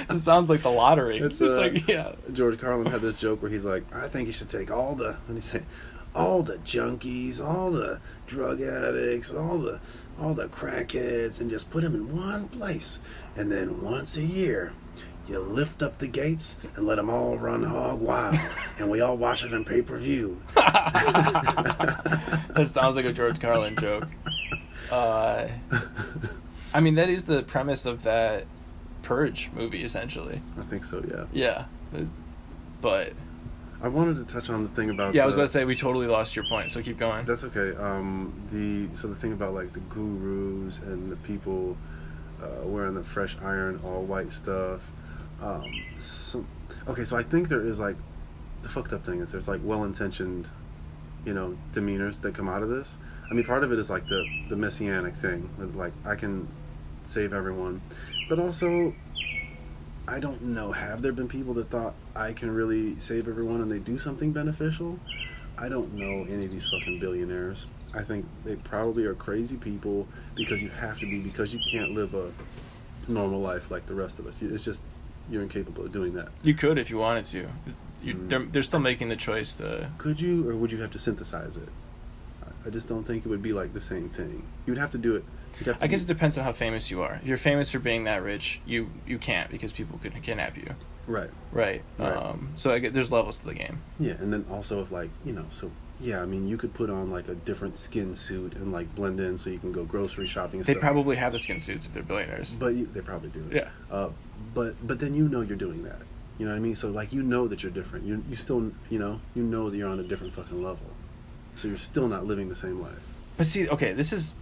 It sounds like the lottery. It's like, yeah. George Carlin had this joke where he's like, I think you should take all the junkies, all the drug addicts, all the crackheads, and just put them in one place, and then once a year you lift up the gates and let them all run hog wild, and we all watch it on pay-per-view. That sounds like a George Carlin joke. I mean, that is the premise of that Purge movie, essentially. I think so, yeah. Yeah, but I wanted to touch on the thing about... Yeah, I was about to say, we totally lost your point, so keep going. That's okay. The thing about, like, the gurus and the people wearing the fresh iron, all white stuff. So I think there is, like, the fucked up thing is there's, like, well-intentioned, demeanors that come out of this. I mean, part of it is, like, the messianic thing. Like, I can save everyone. But also, I don't know, have there been people that thought I can really save everyone and they do something beneficial? I don't know any of these fucking billionaires. I think they probably are crazy people because you have to be, because you can't live a normal life like the rest of us. It's just, you're incapable of doing that. You could if you wanted to. They're still making the choice to... Could you, or would you have to synthesize it? I just don't think it would be like the same thing. You would have to do it. I guess it depends on how famous you are. If you're famous for being that rich, you can't, because people could kidnap you. Right. So I guess there's levels to the game. Yeah, and then also if, like, I mean, you could put on, like, a different skin suit and, like, blend in so you can go grocery shopping and They stuff. probably have the skin suits if they're billionaires. But they probably do. Yeah. But then you're doing that. You know what I mean? So, like, that you're different. You still, that you're on a different fucking level. So you're still not living the same life. But see, okay, this is...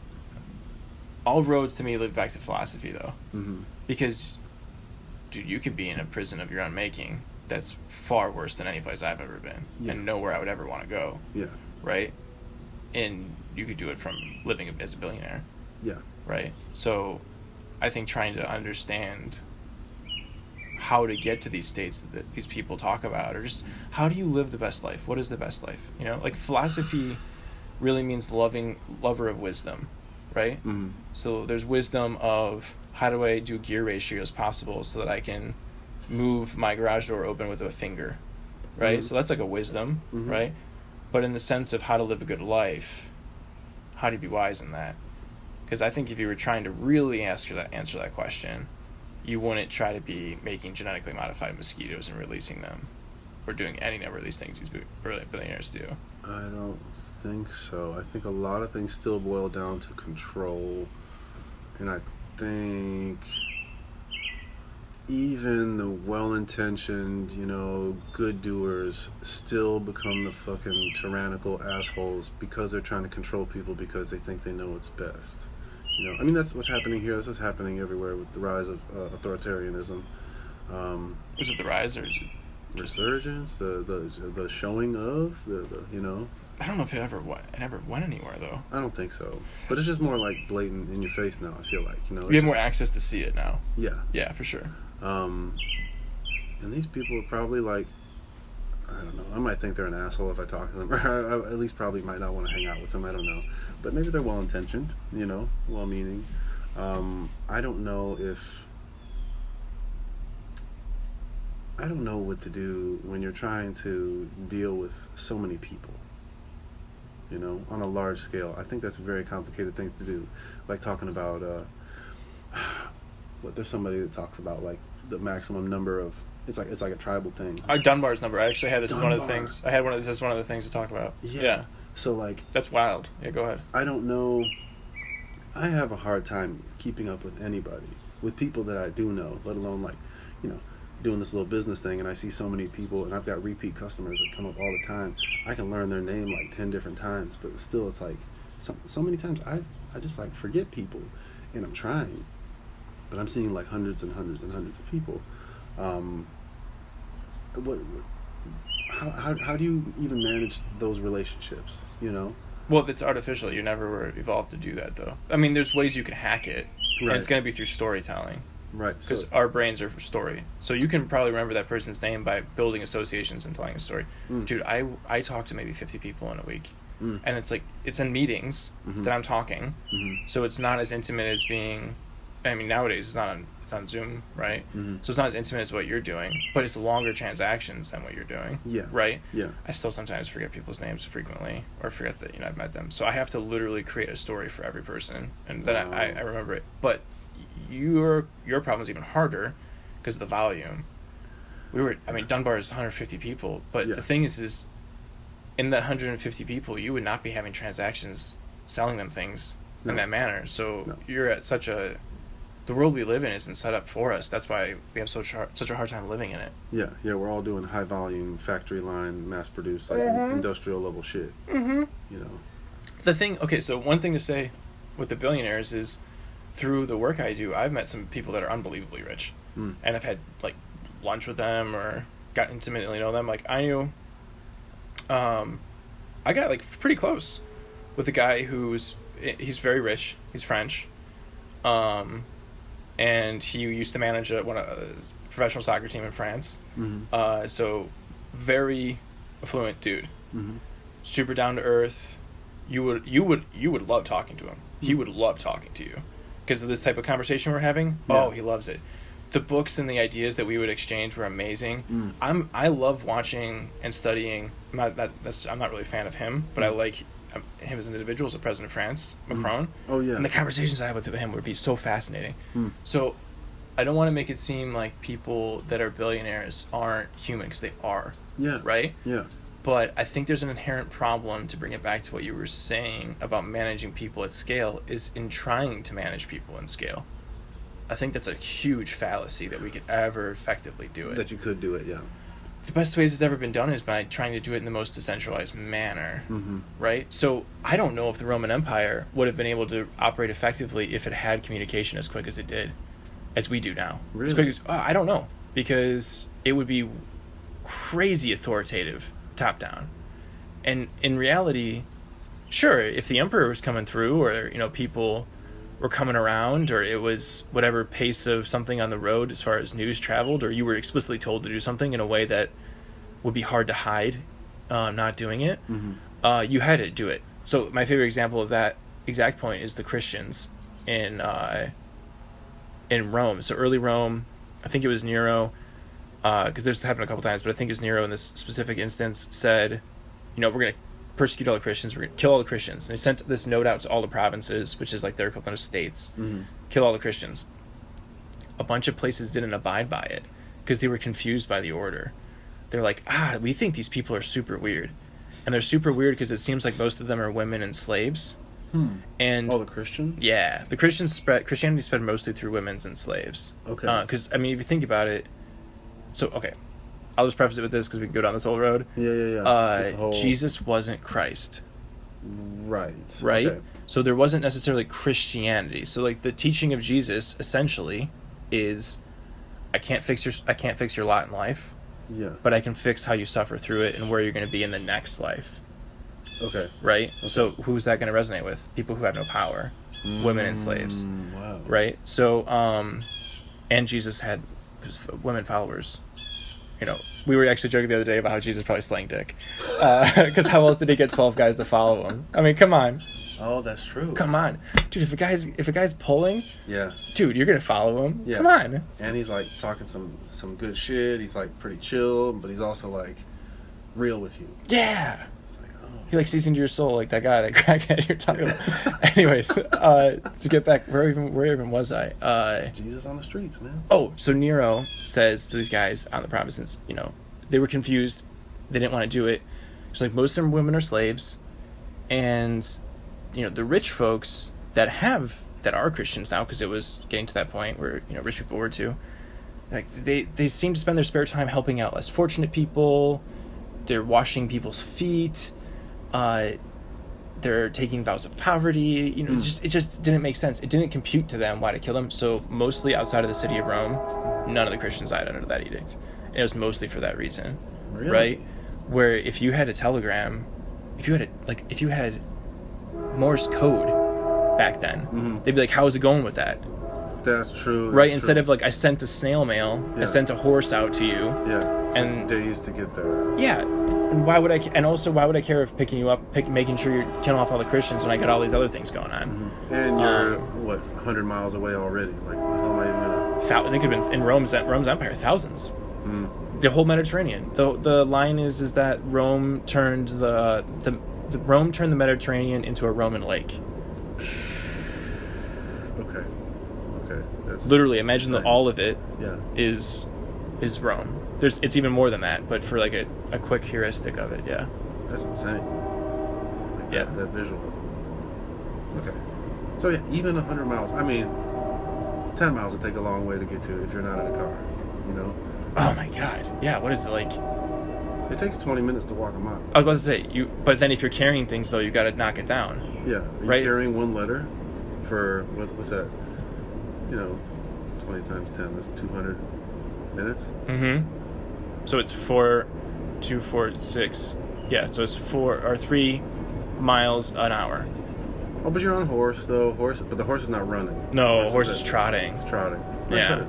All roads to me lead back to philosophy, though. Mm-hmm. Because, dude, you could be in a prison of your own making that's far worse than any place I've ever been, and nowhere I would ever want to go. Yeah. Right? And you could do it from living as a billionaire. Yeah. Right? So, I think trying to understand how to get to these states that these people talk about, or just how do you live the best life? What is the best life? Like, philosophy really means lover of wisdom. Right? Mm-hmm. So there's wisdom of how do I do gear ratios possible so that I can move my garage door open with a finger, right? Mm-hmm. So that's like a wisdom, mm-hmm. right? But in the sense of how to live a good life, how do you be wise in that? Because I think if you were trying to really answer that question, you wouldn't try to be making genetically modified mosquitoes and releasing them, or doing any number of these things these billionaires do. I don't think so. I think a lot of things still boil down to control, and I think even the well-intentioned, good doers still become the fucking tyrannical assholes because they're trying to control people because they think they know what's best. I mean, that's what's happening here. This is happening everywhere with the rise of authoritarianism. Is it the rise, or is it resurgence? The showing of the I don't know if it ever went anywhere, though. I don't think so. But it's just more like blatant in your face now, I feel like. We have more access to see it now. Yeah. Yeah, for sure. And these people are probably like, I don't know, I might think they're an asshole if I talk to them. Or I at least probably might not want to hang out with them, I don't know. But maybe they're well-intentioned, well-meaning. I don't know what to do when you're trying to deal with so many people. On a large scale. I think that's a very complicated thing to do. Like talking about, there's somebody that talks about, like, the maximum number of, it's like a tribal thing. Dunbar's number. I actually had this as one of the things. This is one of the things to talk about. Yeah. So, like... That's wild. Yeah, go ahead. I don't know. I have a hard time keeping up with anybody. With people that I do know, let alone, like, doing this little business thing, and I see so many people, and I've got repeat customers that come up all the time. I can learn their name like 10 different times, but still it's like so many times I just like forget people, and I'm trying, but I'm seeing like hundreds and hundreds and hundreds of people. How do you even manage those relationships, Well, if it's artificial, you never were evolved to do that, though. I mean, there's ways you can hack it, right. And it's going to be through storytelling. Right. Because our brains are for story. So you can probably remember that person's name by building associations and telling a story. Dude, I talk to maybe 50 people in a week. And it's like, it's in meetings that I'm talking. So it's not as intimate as being I mean, nowadays it's on Zoom, right? Mm-hmm. So it's not as intimate as what you're doing, but it's longer transactions than what you're doing. Yeah. Right? Yeah. I still sometimes forget people's names frequently, or forget that, I've met them. So I have to literally create a story for every person, and then Wow. I remember it. But your problem is even harder because of the volume. Dunbar is 150 people, but Yeah. the thing is in that 150 people, you would not be having transactions selling them things in that manner. So you're at the world we live in isn't set up for us. That's why we have such a hard time living in it. Yeah, we're all doing high volume, factory line, mass produced, like industrial level shit. The thing, okay, so one thing to say with the billionaires is, through the work I do, I've met some people that are unbelievably rich, and I've had like lunch with them or got intimately know them. Like I knew, I got like pretty close with a guy he's very rich. He's French, and he used to manage a professional soccer team in France. Mm-hmm. So very affluent dude, super down to earth. You would love talking to him. He would love talking to you because of this type of conversation we're having. Yeah. Oh, he loves it. The books and the ideas that we would exchange were amazing. I love watching and studying. I'm not really a fan of him, but I like him as an individual, as the president of France, Macron. Oh yeah. And the conversations I had with him would be so fascinating. So I don't want to make it seem like people that are billionaires aren't human, because they are. Yeah. Right? Yeah. But I think there's an inherent problem, to bring it back to what you were saying about managing people at scale, is in trying to manage people in scale. I think that's a huge fallacy that we could ever effectively do it. That you could do it, yeah. The best ways it's ever been done is by trying to do it in the most decentralized manner, right? So I don't know if the Roman Empire would have been able to operate effectively if it had communication as quick as it did, as we do now. Really? As quick as, I don't know, because it would be crazy authoritative, top down. And in reality, sure, if the emperor was coming through, or people were coming around, or it was whatever pace of something on the road as far as news traveled, or you were explicitly told to do something in a way that would be hard to hide not doing it, you had to do it. So my favorite example of that exact point is the Christians in Rome. So early Rome, I think it was Nero, because this happened a couple times, but I think it was Nero in this specific instance, said, we're going to persecute all the Christians, we're going to kill all the Christians. And he sent this note out to all the provinces, which is like their equivalent of states, kill all the Christians. A bunch of places didn't abide by it because they were confused by the order. They're like, we think these people are super weird. And they're super weird because it seems like most of them are women and slaves. And all the Christians? Yeah, the Christianity spread mostly through women and slaves. Okay. Because, if you think about it, so, okay, I'll just preface it with this because we can go down this whole road. Yeah. Jesus wasn't Christ. Right. Okay. So there wasn't necessarily Christianity. So like the teaching of Jesus essentially is, I can't fix your lot in life. Yeah. But I can fix how you suffer through it and where you're going to be in the next life. Okay. Right? Okay. So who's that going to resonate with? People who have no power. Women and slaves. Wow. Right? So and Jesus had women followers. We were actually joking the other day about how Jesus probably slang dick. Because how else did he get 12 guys to follow him? I mean, come on. Oh, that's true. Come on. Dude, if a guy's pulling, yeah, dude, you're going to follow him. Yeah. Come on. And he's like talking some good shit. He's like pretty chill, but he's also like real with you. Yeah. It's like, oh. He like sees into your soul, like that guy, that crackhead you're talking about. Anyways, to get back, where even was I? Jesus on the streets, man. Oh, so Nero says to these guys on the provinces, they were confused. They didn't want to do it. It's like most of them women are slaves. And, the rich folks that are Christians now, because it was getting to that point where, rich people were too. Like they seem to spend their spare time helping out less fortunate people. They're washing people's feet. They're taking vows of poverty. It just didn't make sense. It didn't compute to them why to kill them. So mostly outside of the city of Rome, none of the Christians died under that edict. And it was mostly for that reason. Really? Right? Where if you had a telegram, if you had Morse code back then, they'd be like, how's it going with that? That's true. Right? That's Instead true. of like, I sent a snail mail, I sent a horse out to you. Yeah. And days to get there. Yeah. And why would I? And also, why would I care if picking you up, making sure you're killing off all the Christians when I got all these other things going on? Mm-hmm. And you're 100 miles away already. Like, how am I even gonna? They could have been in Rome's Empire, thousands. Mm. The whole Mediterranean. The line is that Rome turned the Mediterranean into a Roman lake. Okay. That's Literally, imagine that all of it yeah. is Rome. It's even more than that, but for like a quick heuristic of it, yeah. That's insane. Like Yeah. That visual. Okay. So yeah, even 100 miles. I mean, 10 miles would take a long way to get to if you're not in a car. You know. Oh my God. Yeah. What is it like? It takes 20 minutes to walk a mile. I was about to say but then if you're carrying things though, you got to knock it down. Yeah. You're right. carrying one letter for what's that? 20 times 10. That's 200 minutes. Mm-hmm. So it's 4, 2, 4, 6. Yeah. So it's 3 miles an hour. Oh, but you're on a horse though. But the horse is not running. No, horse is trotting. It's trotting. Yeah.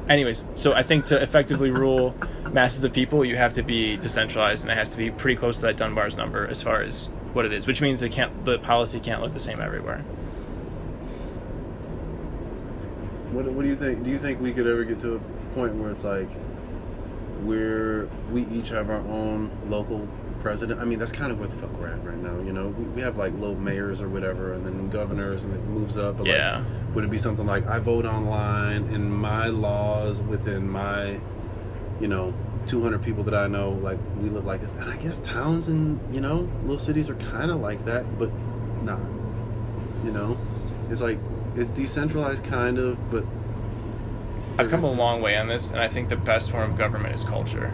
Anyways, so I think to effectively rule masses of people, you have to be decentralized, and it has to be pretty close to that Dunbar's number as far as what it is, which means the policy can't look the same everywhere. What do you think? Do you think we could ever get to a point where it's like we each have our own local president? I mean, that's kind of where the fuck we're at right now. You know, we have like little mayors or whatever, and then governors, and it moves up. But yeah. Like, would it be something like I vote online, and my laws within my, 200 people that I know, like we live like this, and I guess towns and little cities are kind of like that, but not. It's like it's decentralized kind of, but I've come a long way on this, and I think the best form of government is culture.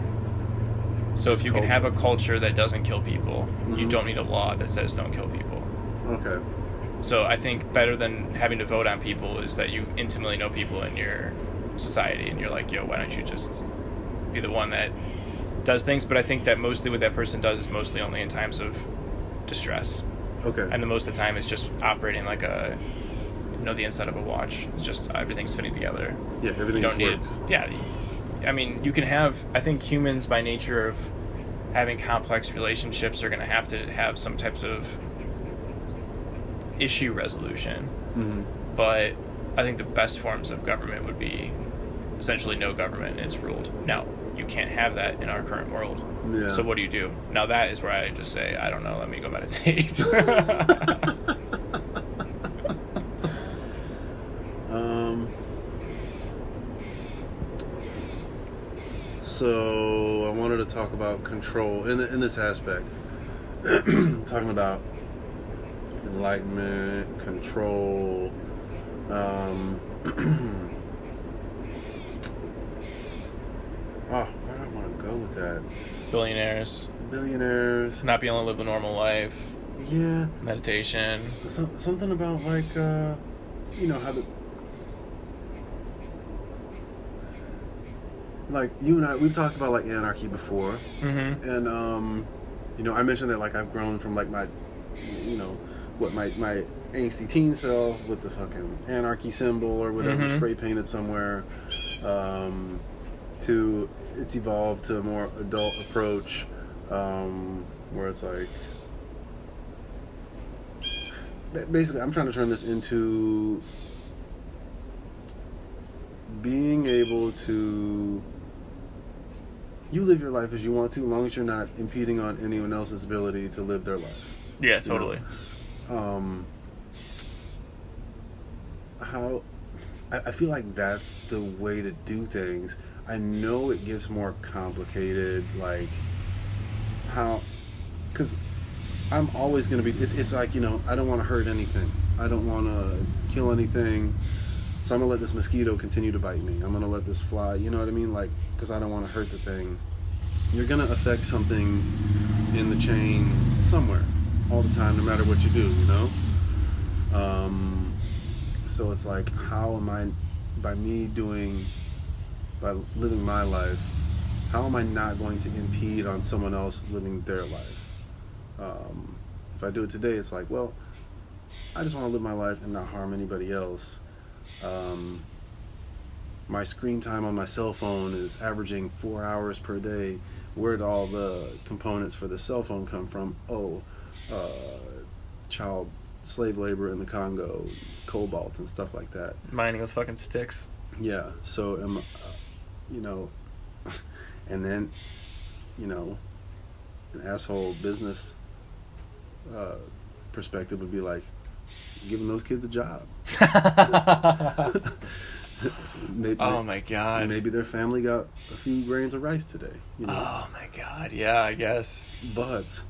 So if you can have a culture that doesn't kill people, you don't need a law that says don't kill people. Okay. So I think better than having to vote on people is that you intimately know people in your society, and you're like, yo, why don't you just be the one that does things? But I think that mostly what that person does is mostly only in times of distress. Okay. And the most of the time is just operating like the inside of a watch. It's just everything's fitting together. Yeah, everything works. Yeah. I mean, you can have... I think humans, by nature of having complex relationships, are going to have some types of issue resolution. Mm-hmm. But I think the best forms of government would be essentially no government, and it's ruled. Now, you can't have that in our current world. Yeah. So what do you do? Now, that is where I just say, I don't know, let me go meditate. So I wanted to talk about control in this aspect. Talking about enlightenment, control. Where do I want to go with that? Billionaires. Not being able to live a normal life. Yeah. Meditation. Something about like how the. Like you and I, we've talked about like anarchy before, and I mentioned that like I've grown from like my, my angsty teen self with the fucking anarchy symbol or whatever spray painted somewhere, to it's evolved to a more adult approach, where it's like basically I'm trying to turn this into being able to. You live your life as you want to, as long as you're not impeding on anyone else's ability to live their life. Yeah, totally. I feel like that's the way to do things. I know it gets more complicated, like because I'm always going to be, it's like, I don't want to hurt anything. I don't want to kill anything. So I'm going to let this mosquito continue to bite me. I'm going to let this fly, you know what I mean? Like, because I don't want to hurt the thing. You're going to affect something in the chain somewhere all the time, no matter what you do, So it's like, how am I, by living my life, how am I not going to impede on someone else living their life? If I do it today, it's like, well, I just want to live my life and not harm anybody else. My screen time on my cell phone is averaging 4 hours per day, where'd all the components for the cell phone come from? Oh, child slave labor in the Congo, cobalt and stuff like that. Mining with fucking sticks. Yeah, so you know, and then, you know, an asshole business perspective would be like, giving those kids a job. Maybe, oh my god. Maybe their family got a few grains of rice today. You know? Oh my god. Yeah, I guess. But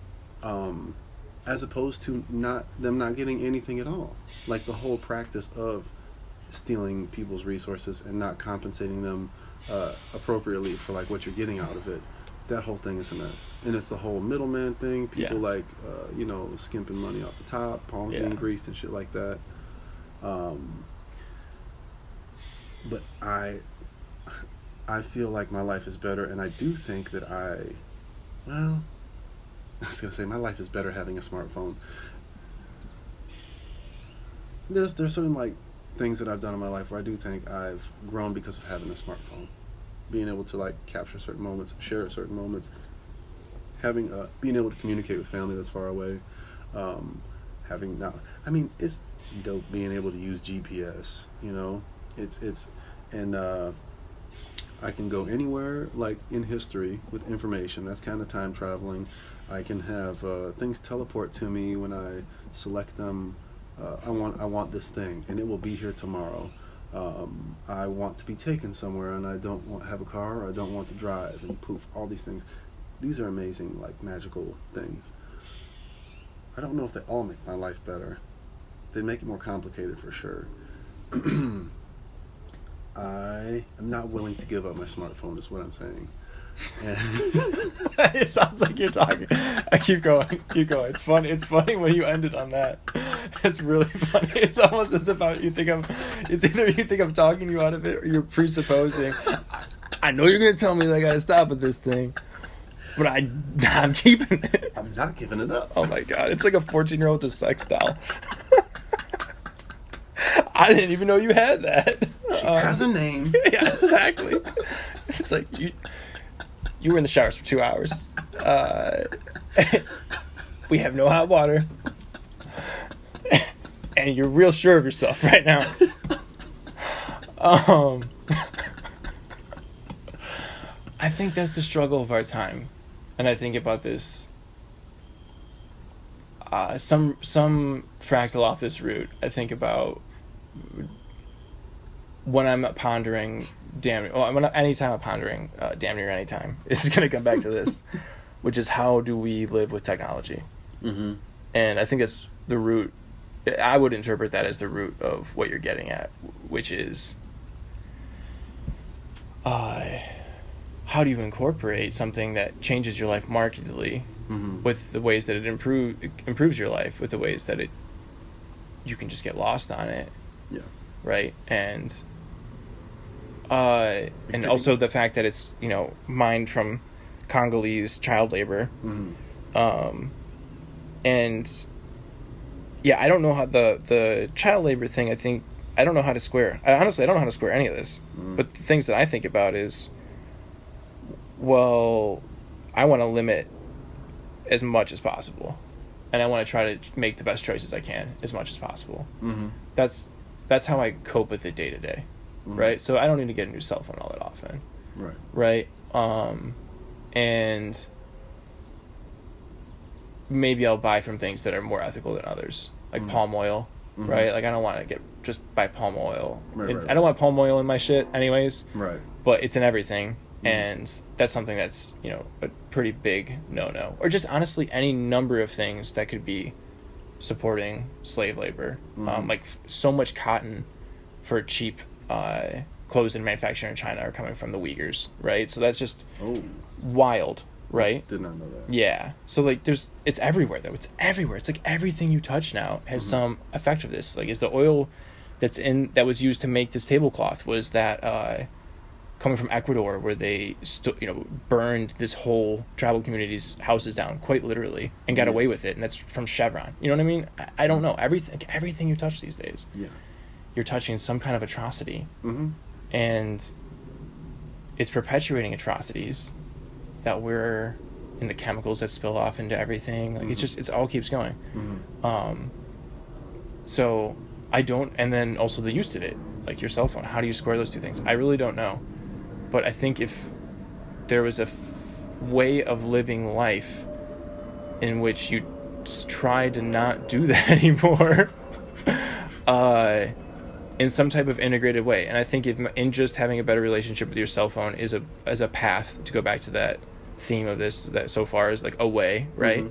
as opposed to them not getting anything at all, like the whole practice of stealing people's resources and not compensating them appropriately for like what you're getting out of it. That whole thing is a mess, and it's the whole middleman thing. People like you know, skimping money off the top, palms being greased and shit like that. But I feel like my life is better, and I do think that I was gonna say my life is better having a smartphone. There's certain like things that I've done in my life where I do think I've grown because of having a smartphone, being able to like capture certain moments, share certain moments, having being able to communicate with family that's far away, having not. I mean, it's dope being able to use GPS. You know, it's and I can go anywhere like in history with information. That's kind of time traveling. I can have things teleport to me when I select them. I want this thing, and it will be here tomorrow. I want to be taken somewhere, and I don't have a car, or I don't want to drive, and poof, all these things. These are amazing, like magical things. I don't know if they all make my life better. They make it more complicated for sure. I am not willing to give up my smartphone, is what I'm saying. It sounds like you're talking. I keep going. It's funny when you ended on that. It's really funny. It's almost as if it's either you think I'm talking you out of it, or you're presupposing, I know you're gonna tell me that I gotta stop with this thing, but I'm keeping it. I'm not giving it up. Oh my god, it's like a 14-year-old with a sex doll. I didn't even know you had that. She has a name. Yeah, exactly. It's like you were in the showers for 2 hours. We have no hot water. And you're real sure of yourself right now. I think that's the struggle of our time. And I think about this. Some fractal off this route. I think about when I'm pondering anytime I'm pondering damn near anytime, it's going to come back to this, which is how do we live with technology? Mm-hmm. And I think that's the root. I would interpret that as the root of what you're getting at, which is how do you incorporate something that changes your life markedly with the ways that it improves your life, with the ways that you can just get lost on it. Yeah. Right. And also the fact that it's, you know, mined from Congolese child labor. Mm-hmm. And yeah, I don't know how the child labor thing, I don't know how to square. Honestly, I don't know how to square any of this. But the things that I think about is, well, I want to limit as much as possible. And I want to try to make the best choices I can as much as possible. Mm-hmm. That's how I cope with it day to day. Right? So I don't need to get a new cell phone all that often. Right? And maybe I'll buy from things that are more ethical than others, like palm oil, right? Like I don't want to just buy palm oil. I don't want palm oil in my shit anyways. Right. But it's in everything, and that's something that's, you know, a pretty big no-no. Or just honestly any number of things that could be supporting slave labor. Like so much cotton for cheap clothes and manufacturing in China are coming from the Uyghurs, right? So that's just wild, right? Did not know that. Yeah. So like it's everywhere though. It's everywhere. It's like everything you touch now has some effect of this. Like is the oil that was used to make this tablecloth, was that coming from Ecuador, where they burned this whole tribal community's houses down quite literally and got away with it, and that's from Chevron. You know what I mean? I don't know. Everything you touch these days, you're touching some kind of atrocity, and it's perpetuating atrocities that we're in the chemicals that spill off into everything. Like it's all keeps going. So I don't, and then also the use of it, like your cell phone. How do you square those two things? I really don't know. But I think if there was a way of living life in which you try to not do that anymore, in some type of integrated way. And I think if in just having a better relationship with your cell phone is a path to go back to that theme of this, that so far is like a way, right?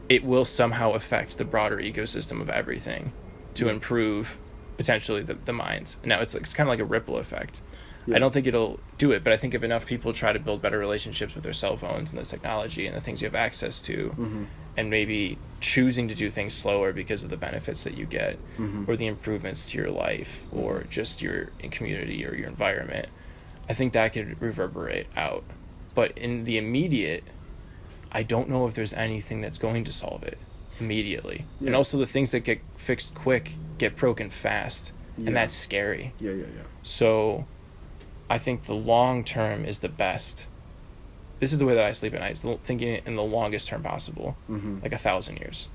It will somehow affect the broader ecosystem of everything to improve potentially the minds. Now it's kind of like a ripple effect. I don't think it'll do it, but I think if enough people try to build better relationships with their cell phones and the technology and the things you have access to, and maybe choosing to do things slower because of the benefits that you get, or the improvements to your life, or just your community or your environment, I think that could reverberate out. But in the immediate, I don't know if there's anything that's going to solve it immediately. And also the things that get fixed quick get broken fast, and that's scary. So I think the long term is the best. This is the way that I sleep at night, is thinking in the longest term possible, like 1,000 years.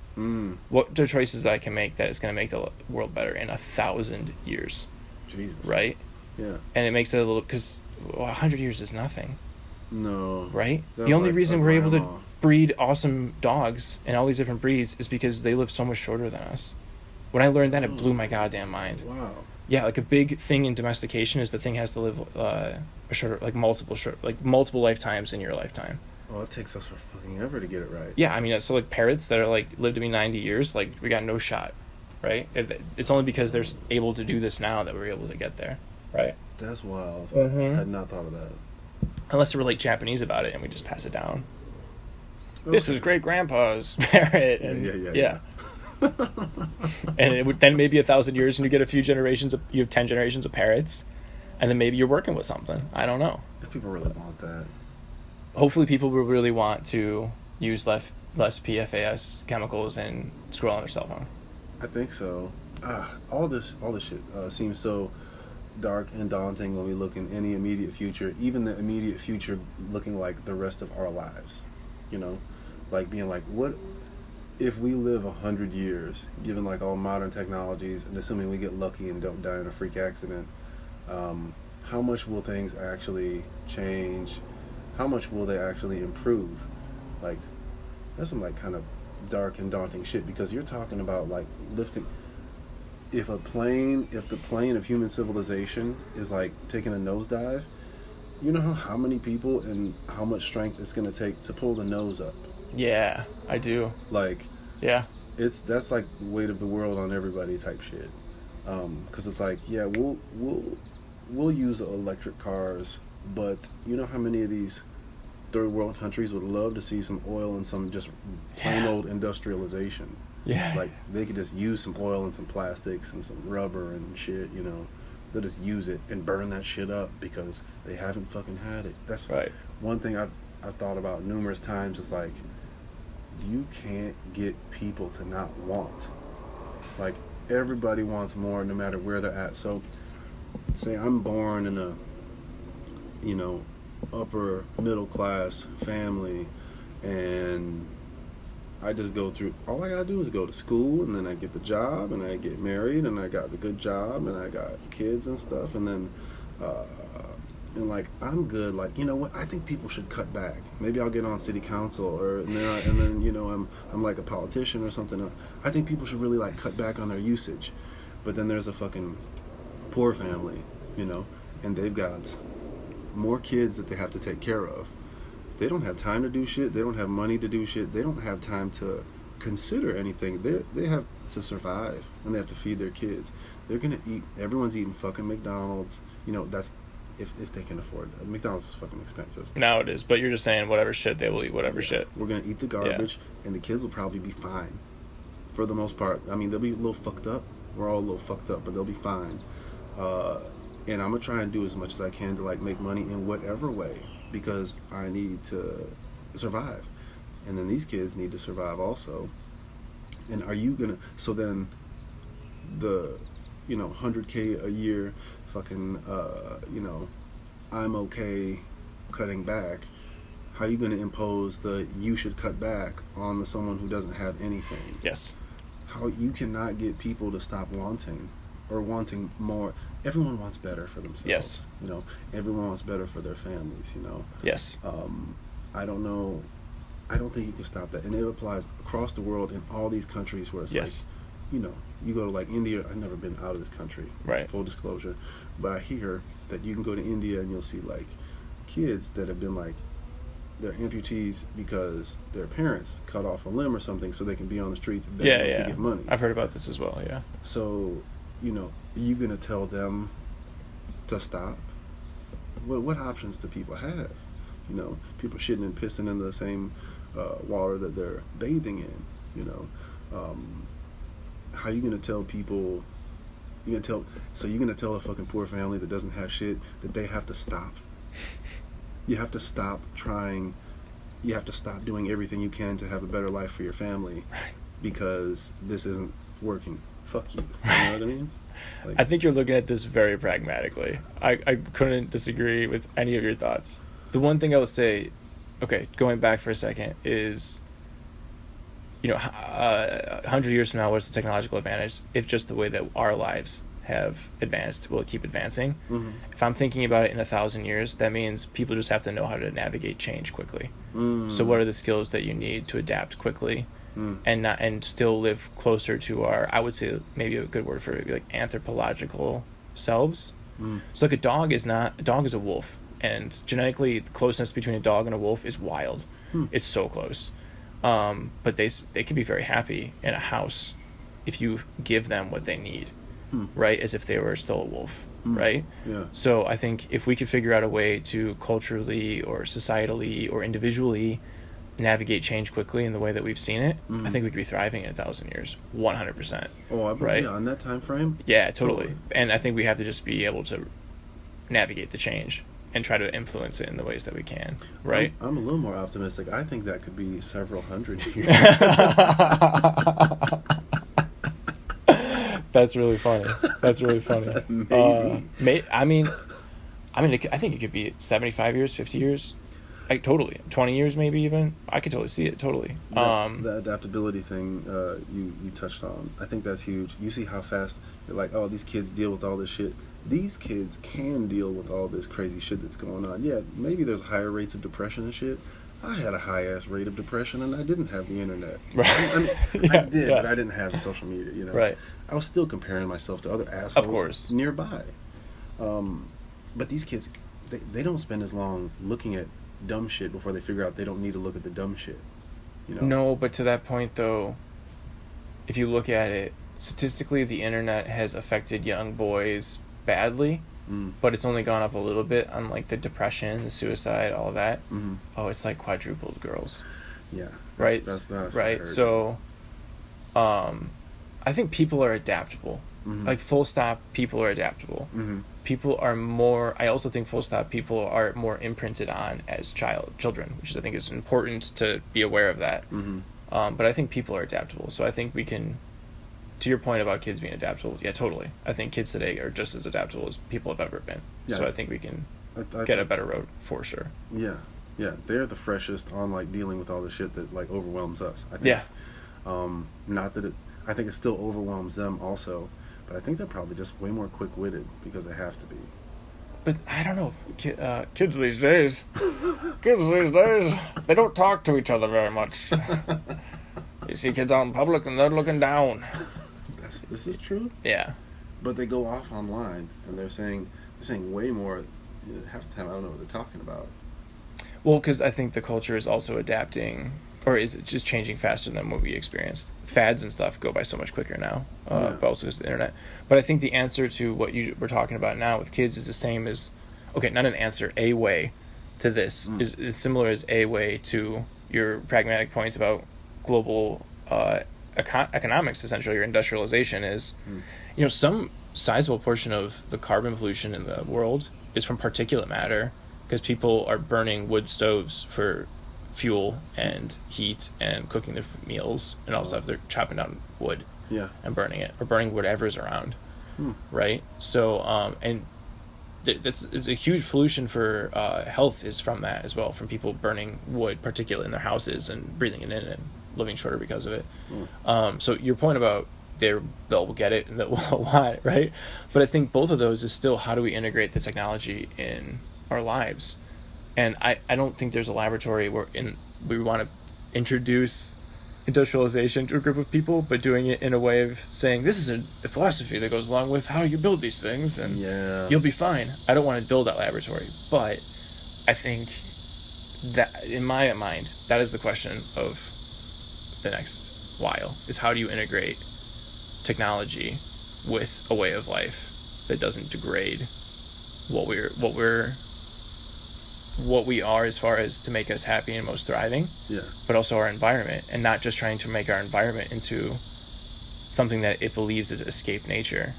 What are choices that I can make that is going to make the world better in 1,000 years? Jesus. Right? Yeah. And it makes it a little, because 100 years is nothing. No. Right? That's The only like reason a we're able to grandma. breed awesome dogs and all these different breeds is because they live so much shorter than us. When I learned that, it blew my goddamn mind. Wow. Yeah, like a big thing in domestication is the thing has to live a shorter, like multiple lifetimes in your lifetime. Well, it takes us for fucking ever to get it right. Yeah, I mean, so like parrots that are like live to be 90 years, like we got no shot, right? It's only because they're able to do this now that we're able to get there, right? That's wild. Mhm. I had not thought of that. Unless we're like Japanese about it and we just pass it down. This was great grandpa's parrot, and yeah. And it would then maybe 1,000 years and you get a few generations you have 10 generations of parrots, and then maybe you're working with something. I don't know. If people really want that. Hopefully people will really want to use less PFAS chemicals and scroll on their cell phone. I think so. All this shit seems so dark and daunting when we look in any immediate future, even the immediate future looking like the rest of our lives, you know, like being like, what if we live 100 years, given like all modern technologies, and assuming we get lucky and don't die in a freak accident, how much will things actually change? How much will they actually improve? Like, that's some like kind of dark and daunting shit, because you're talking about like lifting. If the plane of human civilization is like taking a nosedive, you know how many people and how much strength it's gonna take to pull the nose up. Yeah, I do. Like, yeah, that's like the weight of the world on everybody type shit. Because it's like, yeah, we'll use electric cars, but you know how many of these third world countries would love to see some oil and some just plain old industrialization. Yeah. Like, they could just use some oil and some plastics and some rubber and shit, you know. They'll just use it and burn that shit up because they haven't fucking had it. That's right. One thing I thought about numerous times is like, you can't get people to not want. Like, everybody wants more no matter where they're at. So, say I'm born in a, you know, upper middle class family, and I just go through, all I gotta do is go to school, and then I get the job, and I get married, and I got the good job, and I got kids and stuff, and then and like, I'm good. Like, you know what, I think people should cut back. Maybe I'll get on city council, or and then you know, I'm like a politician or something. I think people should really like cut back on their usage. But then there's a fucking poor family, you know, and they've got more kids that they have to take care of. They don't have time to do shit. They don't have money to do shit. They don't have time to consider anything. They have to survive, and they have to feed their kids. They're gonna eat. Everyone's eating fucking McDonald's. You know, that's if they can afford it. McDonald's is fucking expensive. Now it is, but you're just saying whatever shit, they will eat whatever shit. We're gonna eat the garbage, and the kids will probably be fine, for the most part. I mean, they'll be a little fucked up. We're all a little fucked up, but they'll be fine. And I'm gonna try and do as much as I can to like make money in whatever way, because I need to survive, and then these kids need to survive also. And are you gonna? So then, the, you know, 100K a year, fucking, you know, I'm okay cutting back, how are you going to impose the you should cut back on the someone who doesn't have anything? Yes. How you cannot get people to stop wanting or wanting more. Everyone wants better for themselves. Yes. You know, everyone wants better for their families, you know. Yes. I don't know. I don't think you can stop that. And it applies across the world in all these countries where it's Yes. like, you know, you go to like India. I've never been out of this country. Right. Full disclosure. But I hear that you can go to India and you'll see like kids that have been like, they're amputees because their parents cut off a limb or something so they can be on the streets begging to get money. I've heard about this as well, yeah. So, you know, are you going to tell them to stop? What options do people have? You know, people shitting and pissing in the same water that they're bathing in, you know. How are you going to tell people, you're going to tell a fucking poor family that doesn't have shit that they have to stop? You have to stop trying, you have to stop doing everything you can to have a better life for your family because this isn't working. Fuck you. You know what I mean? Like, I think you're looking at this very pragmatically. I couldn't disagree with any of your thoughts. The one thing I will say, okay, going back for a second, is, you know, 100 years from now, what's the technological advantage if just the way that our lives have advanced will it keep advancing? mm-hmm. If I'm thinking about it in 1,000 years, that means people just have to know how to navigate change quickly. So what are the skills that you need to adapt quickly and still live closer to our, I would say maybe a good word for it would be like anthropological selves? So like a dog is a wolf, and genetically the closeness between a dog and a wolf is wild. It's so close. But they can be very happy in a house if you give them what they need. Right, as if they were still a wolf, right? Yeah. So I think if we could figure out a way to culturally or societally or individually navigate change quickly in the way that we've seen it, I think we could be thriving in 1,000 years, 100%. Oh, right? Yeah, on that time frame? Yeah, totally. And I think we have to just be able to navigate the change and try to influence it in the ways that we can, right? I'm a little more optimistic. I think that could be several hundred years. That's really funny. Maybe. I mean, I think it could be 75 years, 50 years. Like, totally. 20 years maybe even. I could totally see it, totally. The adaptability thing you touched on, I think that's huge. You see how fast you're like, oh, these kids deal with all this shit. These kids can deal with all this crazy shit that's going on. Yeah, maybe there's higher rates of depression and shit. I had a high-ass rate of depression, and I didn't have the internet. Right. I did, but I didn't have social media, you know. Right. I was still comparing myself to other assholes Of course. nearby. But these kids, they don't spend as long looking at dumb shit before they figure out they don't need to look at the dumb shit. You know? No, but to that point, though, if you look at it, statistically, the internet has affected young boys badly, but it's only gone up a little bit on, like, the depression, the suicide, all of that. Oh, it's, like, quadrupled girls. Yeah. Right? That's right? So, I think people are adaptable. Like, full stop, people are adaptable. People are more, I also think full stop, people are more imprinted on as children, which I think is important to be aware of that. But I think people are adaptable. So I think we can, to your point about kids being adaptable, yeah, totally. I think kids today are just as adaptable as people have ever been. Yeah. So I think we can get a better road for sure. Yeah. Yeah. They're the freshest on, like, dealing with all the shit that, like, overwhelms us, I think. Yeah. Not that I think it still overwhelms them also, but I think they're probably just way more quick-witted because they have to be. But I don't know, kids these days, they don't talk to each other very much. You see kids out in public and they're looking down. This is true? Yeah. But they go off online and they're saying way more. Half the time I don't know what they're talking about. Well, because I think the culture is also adapting, or is it just changing faster than what we experienced? Fads and stuff go by so much quicker now, but also because of the internet. But I think the answer to what you were talking about now with kids is the same as, okay, not an answer, a way to this is similar as a way to your pragmatic points about global economics, essentially, your industrialization is, you know, some sizable portion of the carbon pollution in the world is from particulate matter because people are burning wood stoves for fuel and heat and cooking their meals and all stuff. They're chopping down wood and burning it, or burning whatever's around, right? So and it's a huge pollution for health is from that as well, from people burning wood, particularly in their houses, and breathing it in and living shorter because of it. So your point about they'll get it and they'll want it, right? But I think both of those is still, how do we integrate the technology in our lives? And I don't think there's a laboratory where we want to introduce industrialization to a group of people, but doing it in a way of saying, this is a philosophy that goes along with how you build these things, and you'll be fine. I don't want to build that laboratory, but I think that, in my mind, that is the question of the next while, is how do you integrate technology with a way of life that doesn't degrade what we are as far as to make us happy and most thriving, but also our environment, and not just trying to make our environment into something that it believes is escape nature.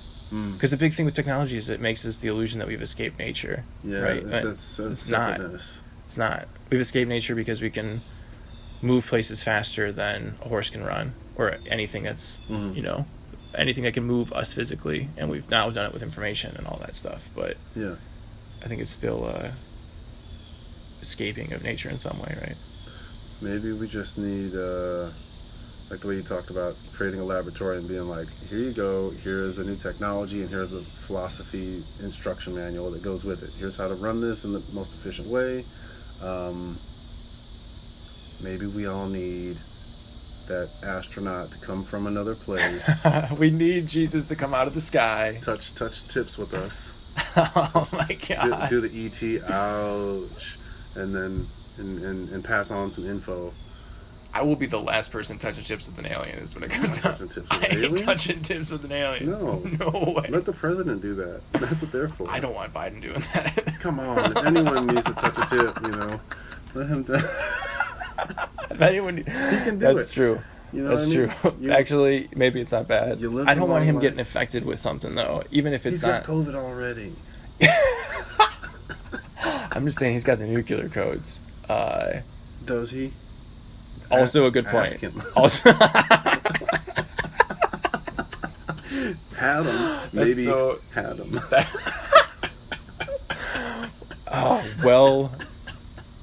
Because the big thing with technology is it makes us the illusion that we've escaped nature, right? It's not. It's not. We've escaped nature because we can move places faster than a horse can run, or anything that's, anything that can move us physically, and we've now done it with information and all that stuff. But I think it's still escaping of nature in some way, right? Maybe we just need, like the way you talked about creating a laboratory and being like, here you go, here's a new technology, and here's a philosophy instruction manual that goes with it. Here's how to run this in the most efficient way. Maybe we all need that astronaut to come from another place. We need Jesus to come out of the sky. Touch tips with us. Oh my God. Do the ET ouch. And then and pass on some info. I will be the last person touching tips with an alien, is what it comes down to. I ain't touching tips with an alien. No way. Let the president do that. That's what they're for. I don't want Biden doing that. Come on. If anyone needs to touch a tip, let him do If anyone, he can do it. That's true. That's true. Actually, maybe it's not bad. I don't want him getting infected with something, though, even if it's not. He's got COVID already. I'm just saying he's got the nuclear codes. Does he? Also a good point. Ask him. Also, had him. Maybe had him. Oh, well,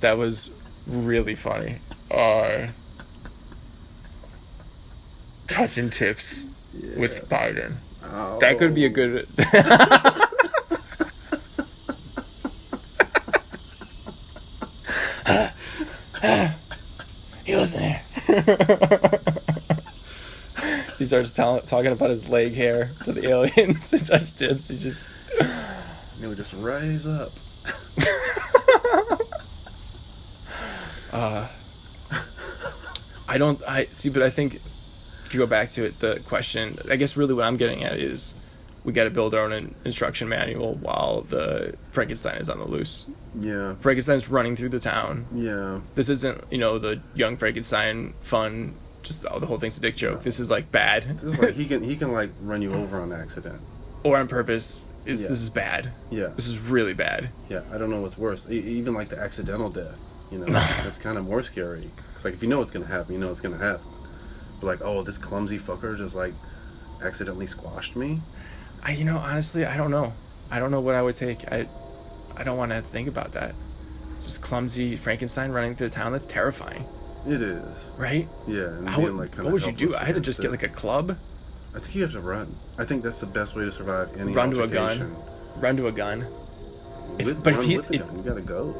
that was really funny. Touching tips with Biden. Oh. That could be a good... He wasn't there. He starts talking about his leg hair to the aliens to touch tips. He would just rise up. But I think to go back to it, the question, I guess really what I'm getting at is we got to build our own instruction manual while the Frankenstein is on the loose. Yeah. Frankenstein's running through the town. Yeah. This isn't, the young Frankenstein fun, just the whole thing's a dick joke. This is like bad. This is like he can like run you over on accident. Or on purpose. This is bad. Yeah. This is really bad. Yeah, I don't know what's worse. Even like the accidental death, that's kind of more scary. It's like if you know what's going to happen, you know it's going to happen. But like, oh, this clumsy fucker just like accidentally squashed me. Honestly, I don't know. I don't know what I would take. I don't want to think about that. Just clumsy Frankenstein running through the town. That's terrifying. It is. Right? Yeah. And what would you do? I had to just get like a club. I think you have to run. I think that's the best way to survive any Run to a altercation. gun. Run to a gun. But if he's... you gotta go.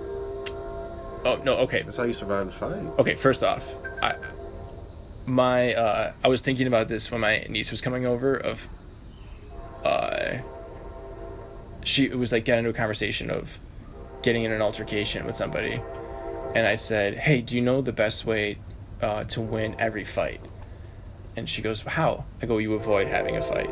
Oh, no, okay. That's how you survive the fight. Okay, first off, I was thinking about this when my niece was coming over it was like getting into a conversation of getting in an altercation with somebody, and I said, hey, do you know the best way to win every fight? And she goes, how? I go, you avoid having a fight,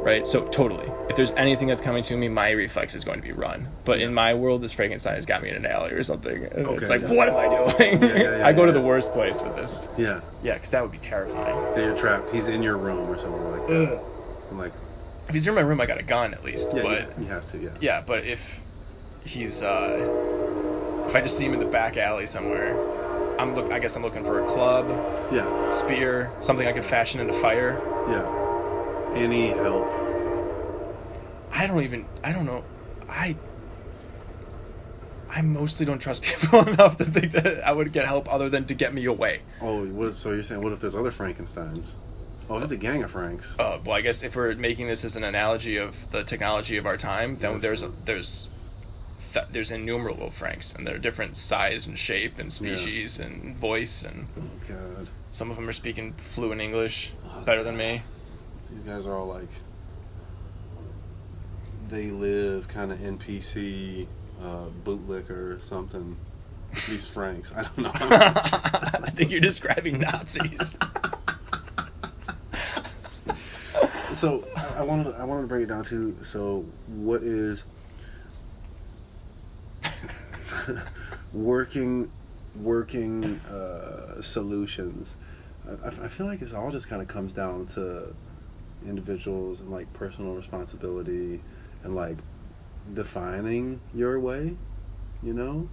right? So totally, if there's anything that's coming to me, my reflex is going to be run. But in my world, this Frankenstein has got me in an alley or something. It's like, what am I doing? I go to the worst place with this. Yeah, because that would be terrifying. Yeah, you're trapped. He's in your room or something like that. I'm like, if he's in my room, I got a gun at least. Yeah, but you have to. Yeah, but if he's if I just see him in the back alley somewhere, I guess I'm looking for a club. Yeah. Spear, something I could fashion into fire. Yeah. Any help? I don't know. I mostly don't trust people enough to think that I would get help other than to get me away. Oh, so you're saying, what if there's other Frankensteins? Oh, there's a gang of Franks. Well, I guess if we're making this as an analogy of the technology of our time, then there's innumerable Franks, and they're different size and shape and species and voice, and Oh, God. some of them are speaking fluent English better than me. These guys are all like, they live kind of NPC, bootlicker or something. These Franks, I don't know. I think you're describing Nazis. So I wanted to break it down to, so what is working solutions? I feel like it all just kind of comes down to individuals and like personal responsibility and like defining your way, you know,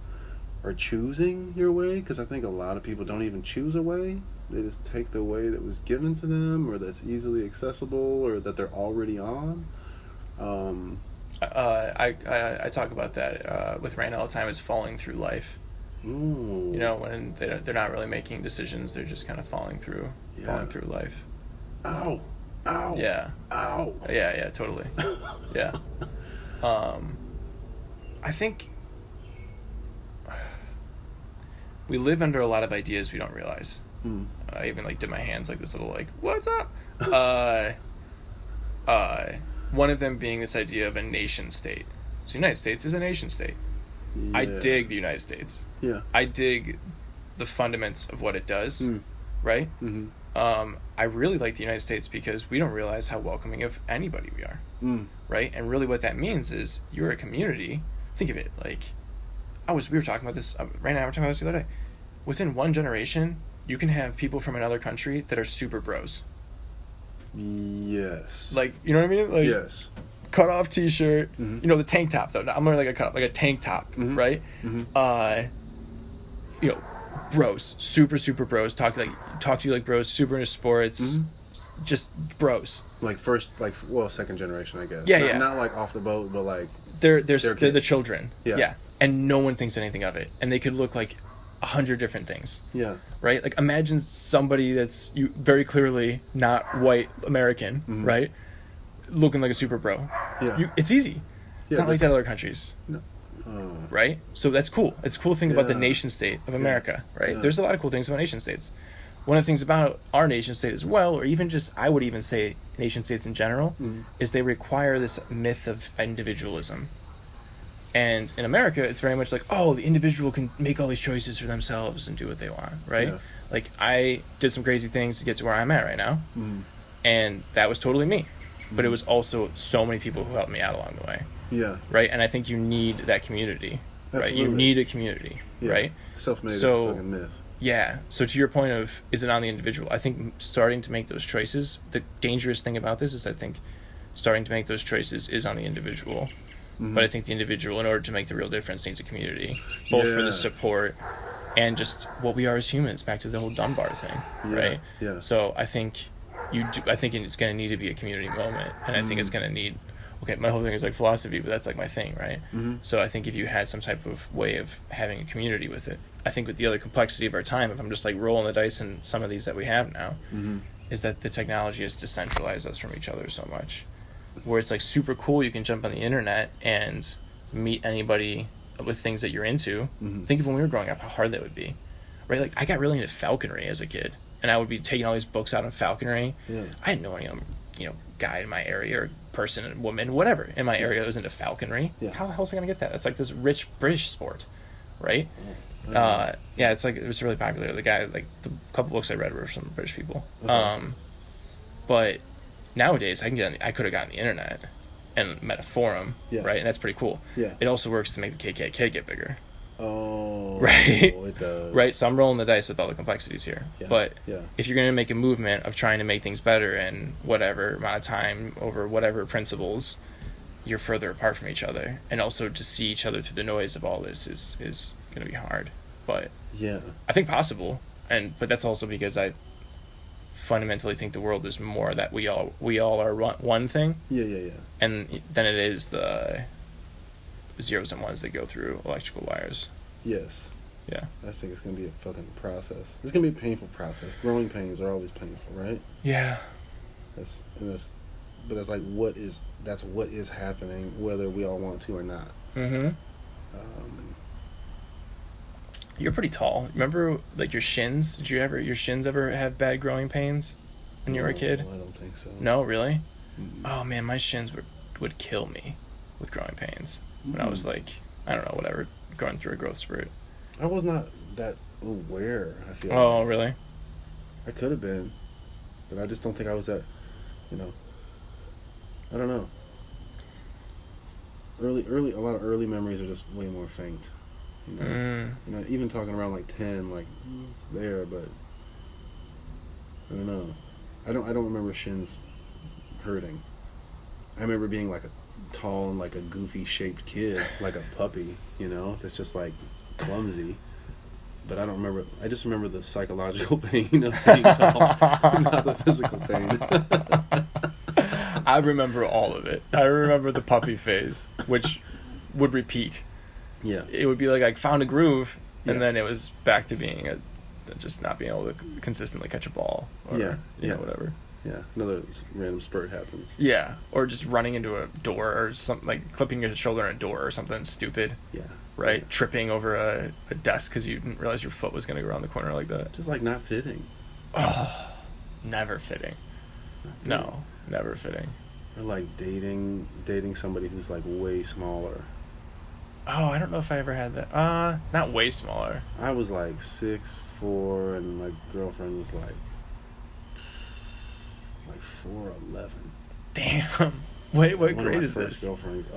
or choosing your way, because I think a lot of people don't even choose a way. They just take the way that was given to them, or that's easily accessible, or that they're already on. I talk about that with Rain all the time, is falling through life. Ooh. You know, when they're not really making decisions, they're just kind of falling through life. Ow. Ow. Yeah. Ow. Yeah, totally. Yeah. I think we live under a lot of ideas we don't realize. I even like did my hands like this little like, what's up? One of them being this idea of a nation state. So the United States is a nation state. Yeah. I dig the United States. Yeah. I dig the fundaments of what it does, right? Mm-hmm. I really like the United States because we don't realize how welcoming of anybody we are, right? And really what that means is you're a community. Think of it like, we were talking about this, Rain and I were talking about this the other day. Within one generation, you can have people from another country that are super bros. Yes. Like, you know what I mean? Like, yes. Cut off t-shirt, Mm-hmm. you know, the tank top though. I'm wearing like a tank top, right? Mm-hmm. You know, bros, super bros. Talk to you like bros, super into sports, just bros. Like second generation, I guess. Yeah. Not like off the boat, but like they're the children. Yeah. And no one thinks anything of it, and they could look like 100 different things. Yeah. Right? Like imagine somebody that's very clearly not white American, right? Looking like a super bro. Yeah. It's easy. It's not like that in other countries. No. Right? So that's cool. It's a cool thing about the nation state of America, right? Yeah. There's a lot of cool things about nation states. One of the things about our nation state as well, or even just, I would even say nation states in general, is they require this myth of individualism. And in America, it's very much like, oh, the individual can make all these choices for themselves and do what they want, right? Yeah. Like, I did some crazy things to get to where I'm at right now, and that was totally me. But it was also so many people who helped me out along the way. Yeah. Right? And I think you need that community, right? Absolutely. You need a community, right? Self-made is a fucking myth. Yeah. So to your point of, is it on the individual? I think starting to make those choices, the dangerous thing about this is I think starting to make those choices is on the individual. But I think the individual, in order to make the real difference, needs a community, both for the support and just what we are as humans, back to the whole Dunbar thing, right? Yeah. So I think I think it's going to need to be a community moment, and I think it's going to need, okay, my whole thing is like philosophy, but that's like my thing, right? So I think if you had some type of way of having a community with it, I think with the other complexity of our time, if I'm just like rolling the dice in some of these that we have now, is that the technology has decentralized us from each other so much, where it's like super cool, you can jump on the internet and meet anybody with things that you're into. Think of when we were growing up, how hard that would be, right? Like I got really into falconry as a kid, and I would be taking all these books out on falconry. I didn't know any guy in my area or person, woman, whatever in my area that was into falconry. How the hell was I gonna get that? That's like this rich British sport, right? It's like, it was really popular. The guy, like the couple books I read were from British people. But nowadays I could have gotten the internet and met a forum, right? And that's pretty cool. It also works to make the KKK get bigger. Right? It does. Right? So I'm rolling the dice with all the complexities here. But if you're going to make a movement of trying to make things better in whatever amount of time over whatever principles, you're further apart from each other. And also to see each other through the noise of all this is going to be hard. But I think possible. But that's also because I fundamentally think the world is more that we all are one thing. And then it is the zeros and ones that go through electrical wires. Yes. Yeah. I think it's going to be a fucking process. It's going to be a painful process. Growing pains are always painful, right? Yeah. But it's like that's what is happening, whether we all want to or not. Mm-hmm. You're pretty tall. Remember, like, your shins? Your shins ever have bad growing pains when you were a kid? I don't think so. No, really? Mm-mm. Oh man, my shins would kill me with growing pains when I was like, I don't know, whatever, going through a growth spurt. I was not that aware, I feel Oh, like. really? I could have been, but I just don't think I was that, I don't know. A lot of early memories are just way more faint. Even talking around like 10, like it's there, but I don't know. I don't remember shins hurting. I remember being like a tall and like a goofy shaped kid, like a puppy, that's just like clumsy. But I don't remember. I just remember the psychological pain of being tall, not the physical pain. I remember all of it. I remember the puppy phase, which would repeat. Yeah. It would be like I found a groove, and Yeah. then it was back to being just not being able to consistently catch a ball, or whatever. Yeah, another random spurt happens. Yeah, or just running into a door or something, like clipping your shoulder in a door or something stupid. Yeah. Right? Yeah. Tripping over a desk because you didn't realize your foot was going to go around the corner like that. Just like not fitting. Oh, never fitting. Not fitting. No, never fitting. Or like dating somebody who's like way smaller. Oh, I don't know if I ever had that. Not way smaller. I was like 6'4", and my girlfriend was like 4'11". Damn. Wait, what One grade of my is first this? girlfriends.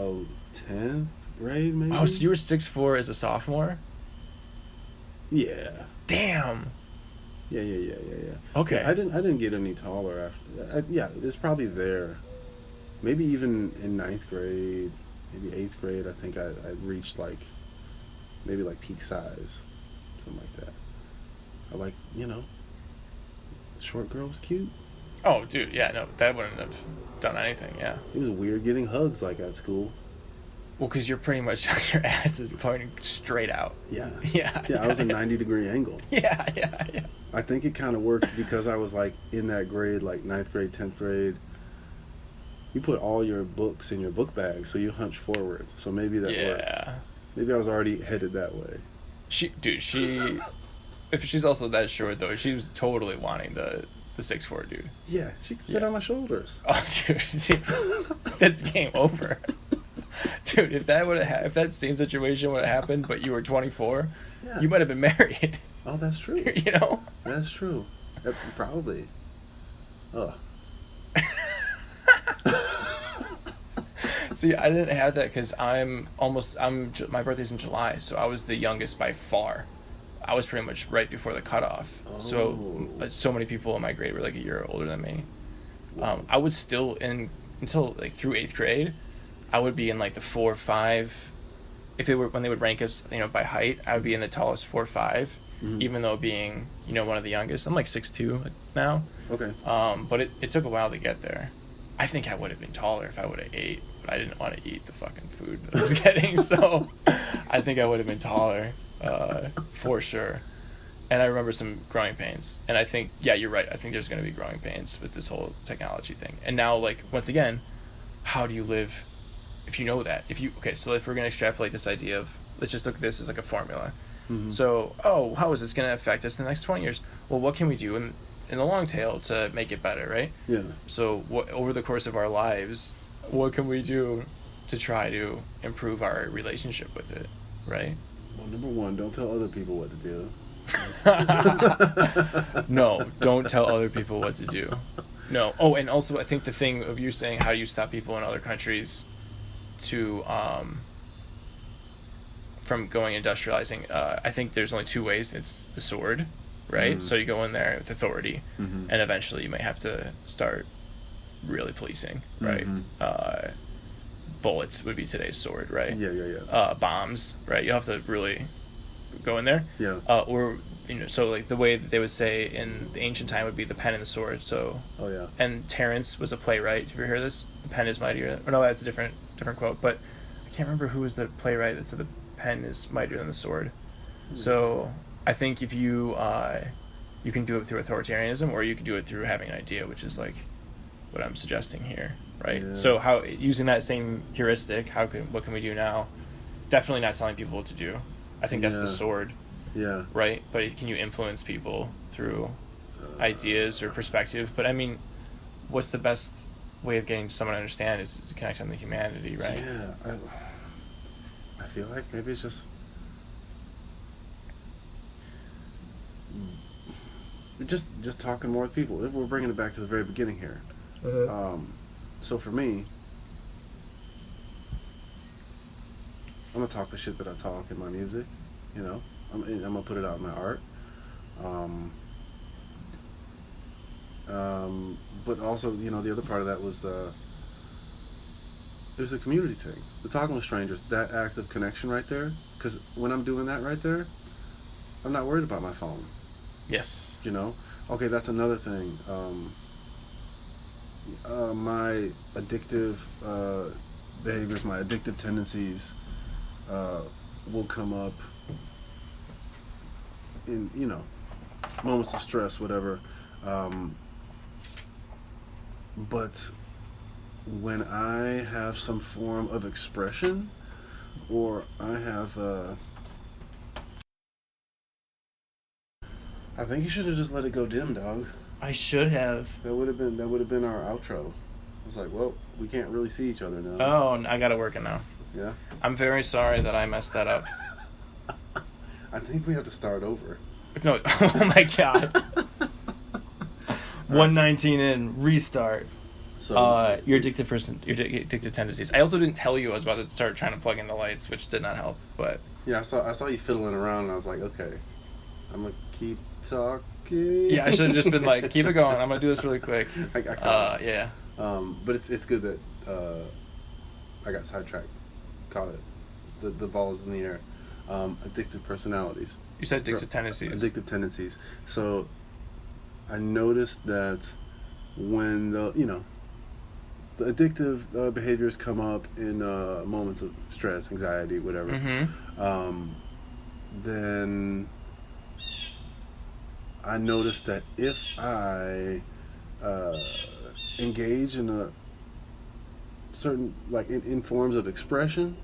10th grade maybe. Oh, so you were 6'4" as a sophomore? Yeah. Damn. Yeah. Okay. Yeah, I didn't get any taller after. It's probably there. Maybe even in 9th grade, maybe 8th grade. I think I reached like maybe like peak size, something like that. I like short girl was cute. Oh, dude, yeah, no, that wouldn't have done anything, yeah. It was weird getting hugs like at school. Well, because you're pretty much, your ass is pointing straight out. Yeah. Yeah. Yeah, I was a 90-degree angle. Yeah. I think it kind of worked because I was like in that grade, like 9th grade, 10th grade. You put all your books in your book bag, so you hunch forward. So maybe that worked. Maybe I was already headed that way. If she's also that short, though, she was totally wanting the 6'4" dude. Yeah, she could sit on my shoulders. Oh, dude, that's game over. Dude, if that same situation would have happened, but you were 24, you might have been married. Oh, that's true. That's true. Probably. Ugh. See, I didn't have that because my birthday's in July, so I was the youngest by far. I was pretty much right before the cutoff. Oh. So many people in my grade were like a year older than me. I was still until like through 8th grade, I would be in like the 4 or 5. When they would rank us, by height, I would be in the tallest 4 or 5, even though being, one of the youngest. I'm like 6'2" now. Okay. But it took a while to get there. I think I would have been taller if I would have ate, but I didn't want to eat the fucking food that I was getting, so I think I would have been taller, for sure. And I remember some growing pains. And I think, you're right. I think there's going to be growing pains with this whole technology thing. And now, like, once again, how do you live if you know that? So if we're going to extrapolate this idea of, let's just look at this as like a formula. Mm-hmm. So, how is this going to affect us in the next 20 years? Well, what can we do in the long tail to make it better, right? Yeah. So over the course of our lives, what can we do to try to improve our relationship with it, right? Well, number one, don't tell other people what to do. No, don't tell other people what to do. No. Oh, and also I think the thing of you saying how do you stop people in other countries to from going industrializing, I think there's only 2 ways. It's the sword, right? Mm-hmm. So you go in there with authority, and eventually you might have to start really policing, right? Mm-hmm. Bullets would be today's sword, right? Yeah. Bombs, right? You have to really go in there. Yeah. Or so like the way that they would say in the ancient time would be the pen and the sword. So. Oh yeah. And Terence was a playwright. Did you ever hear this? The pen is mightier. Or no, that's a different quote. But I can't remember who was the playwright that said the pen is mightier than the sword. So I think if you you can do it through authoritarianism, or you can do it through having an idea, which is like what I'm suggesting here, right? Yeah. So how, using that same heuristic, what can we do now? Definitely not telling people what to do. I think that's the sword, Yeah. right? But can you influence people through ideas or perspective? But I mean, what's the best way of getting someone to understand is to connect on the humanity, right? Yeah. I feel like maybe it's just talking more with people. We're bringing it back to the very beginning here. So for me, I'm gonna talk the shit that I talk in my music. You know, I'm gonna put it out in my art. But also, you know, the other part of that was there's a community thing. The talking with strangers, that act of connection right there. Because when I'm doing that right there, I'm not worried about my phone. Yes. You know? Okay, that's another thing. My addictive behaviors, my addictive tendencies will come up in, you know, moments of stress, whatever. But when I have some form of expression, or I have I think you should have just let it go dim, dog. I should have. That would have been our outro. I was like, well, we can't really see each other now. Oh, I gotta work it now. Yeah. I'm very sorry that I messed that up. I think we have to start over. No, oh my god. 119 in, restart. So Your addictive tendencies. I also didn't tell you I was about to start trying to plug in the lights, which did not help. But yeah, I saw you fiddling around, and I was like, okay, I'm gonna keep talking. yeah, I should have just been like, keep it going. I'm gonna do this really quick. I caught it. Yeah. But it's good that I got sidetracked. Caught it. The ball is in the air. Addictive personalities. You said addictive tendencies. Addictive tendencies. So I noticed that when the addictive behaviors come up in moments of stress, anxiety, whatever, then I noticed that if I engage in a certain, like, in forms of expression,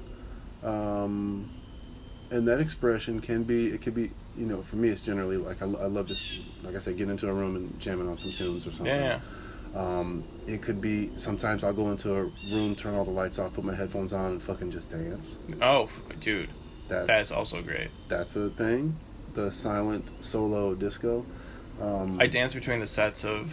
and that expression can be, you know, for me it's generally like I love just, like I said, getting into a room and jamming on some tunes or something. Yeah. It could be, sometimes I'll go into a room, turn all the lights off, put my headphones on, and fucking just dance. Oh, dude. That's also great. That's a thing. The silent solo disco. I dance between the sets of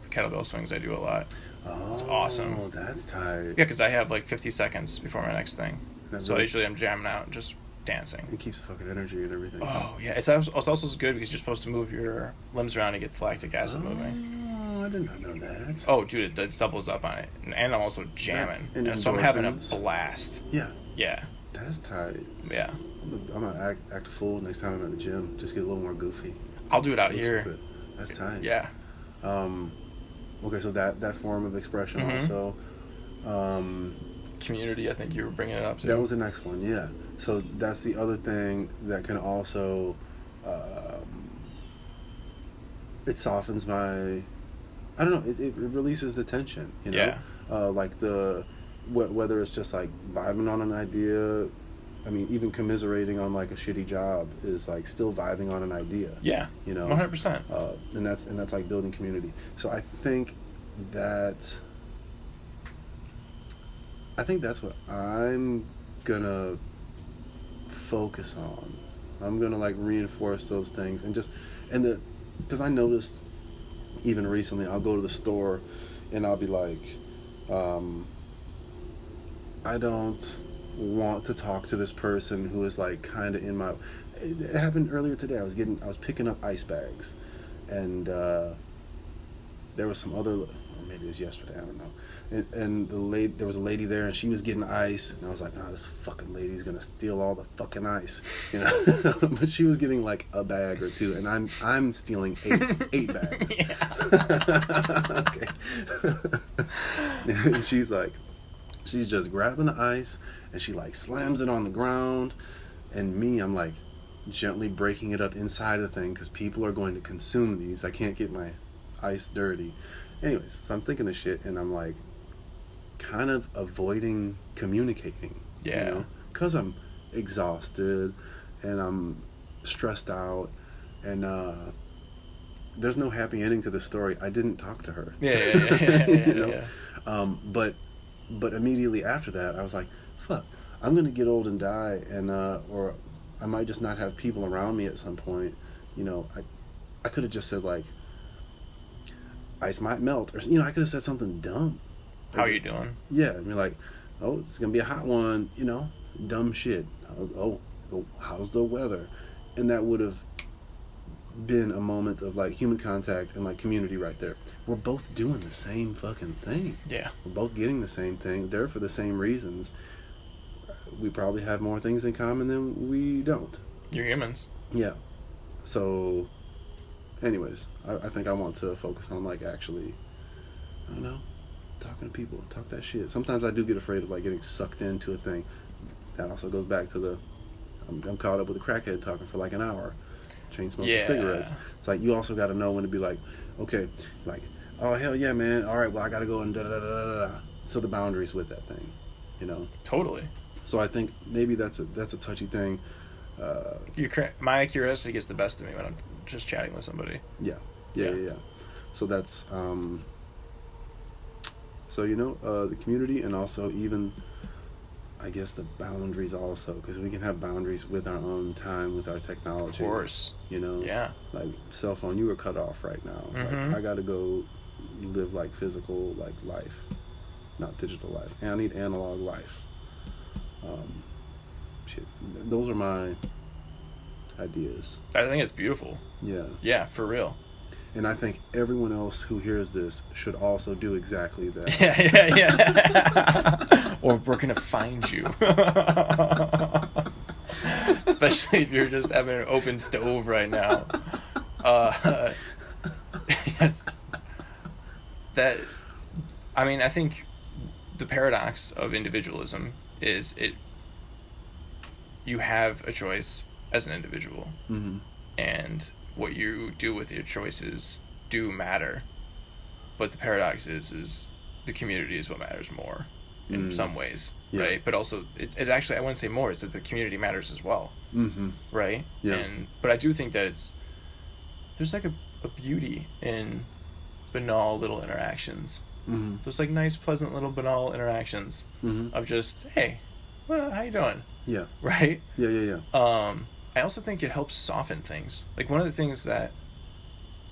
kettlebell swings. I do a lot. Oh, it's awesome. Oh, that's tight. Yeah, because I have like 50 seconds before my next thing. That's so right. Usually I'm jamming out and just dancing. It keeps the fucking energy and everything. Oh, yeah. It's also good because you're supposed to move your limbs around to get the lactic acid moving. I did not know that. Oh, dude, it doubles up on it. And I'm also jamming. And so I'm having a blast. Yeah. Yeah. That's tight. Yeah. I'm going to act a fool next time I'm at the gym. Just get a little more goofy. I'll do it out here. That's tight. Yeah. Okay, so that form of expression also. Community, I think you were bringing it up too. That was the next one, yeah. So that's the other thing that can also, it softens my, I don't know, it releases the tension, you know? Yeah. Like whether it's just like vibing on an idea, I mean, even commiserating on like a shitty job is like still vibing on an idea. Yeah. You know? 100%. And that's like building community. So I think that's what I'm gonna focus on. I'm gonna like reinforce those things because I noticed even recently I'll go to the store and I'll be like, I don't want to talk to this person who is like kind of in my. It happened earlier today. I was picking up ice bags, and there was some other, or maybe it was yesterday. I don't know. And there was a lady there, and she was getting ice, and I was like, "Oh, this fucking lady's gonna steal all the fucking ice," you know. But she was getting like a bag or two, and I'm stealing eight bags. Yeah. Okay. And she's like, She's just grabbing the ice and she like slams it on the ground, and me, I'm like gently breaking it up inside the thing because people are going to consume these. I can't get my ice dirty. Anyways, so I'm thinking this shit and I'm like kind of avoiding communicating. Yeah. You know? Because I'm exhausted and I'm stressed out, and there's no happy ending to the story. I didn't talk to her. Yeah. You know? Yeah. But immediately after that, I was like, fuck, I'm gonna get old and die, and or I might just not have people around me at some point. You know, I could have just said like, ice might melt, or I could have said something dumb. How are you doing? Yeah, I mean, like, oh, it's gonna be a hot one, dumb shit. How's the weather? And that would have been a moment of like human contact and like community right there. We're both doing the same fucking thing. Yeah. We're both getting the same thing. They're for the same reasons. We probably have more things in common than we don't. You're humans. Yeah. So, anyways, I think I want to focus on like actually, I don't know, talking to people, talk that shit. Sometimes I do get afraid of like getting sucked into a thing. That also goes back to I'm caught up with a crackhead talking for like an hour, chain smoking cigarettes. It's like you also got to know when to be like, okay, like, oh hell yeah, man, all right, well I got to go and da da da da da. So the boundaries with that thing, Totally. So I think maybe that's a touchy thing. My curiosity gets the best of me when I'm just chatting with somebody. Yeah. So that's the community, and also even, I guess, the boundaries also, because we can have boundaries with our own time, with our technology. Of course. Yeah. Like cell phone, you are cut off right now. Mm-hmm. Like, I gotta go live like physical like life, not digital life. And I need analog life. Those are my ideas. I think it's beautiful. Yeah. Yeah, for real. And I think everyone else who hears this should also do exactly that. Yeah. Or we're gonna find you. Especially if you're just having an open stove right now. Yes. I think the paradox of individualism is you have a choice as an individual. Mm-hmm. And what you do with your choices do matter, but the paradox is the community is what matters more in some ways, right? But also it's actually, I wouldn't say more, it's that the community matters as well, right? Yeah. But I do think that there's like a beauty in banal little interactions. Those like nice, pleasant little banal interactions of just, hey, how you doing? Yeah. Right? Yeah. I also think it helps soften things. Like, one of the things that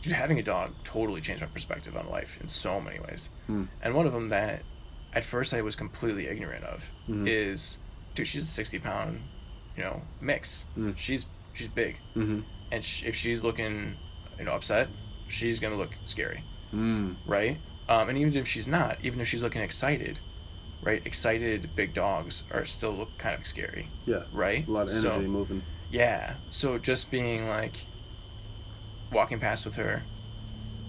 having a dog totally changed my perspective on life in so many ways. And one of them that at first I was completely ignorant of is, dude, she's a 60-pound, mix. She's big. And if she's looking, upset, she's going to look scary. Right? And even if she's not, even if she's looking excited, right? Excited big dogs still look kind of scary. Yeah. Right? A lot of energy moving. Yeah, so just being like, walking past with her,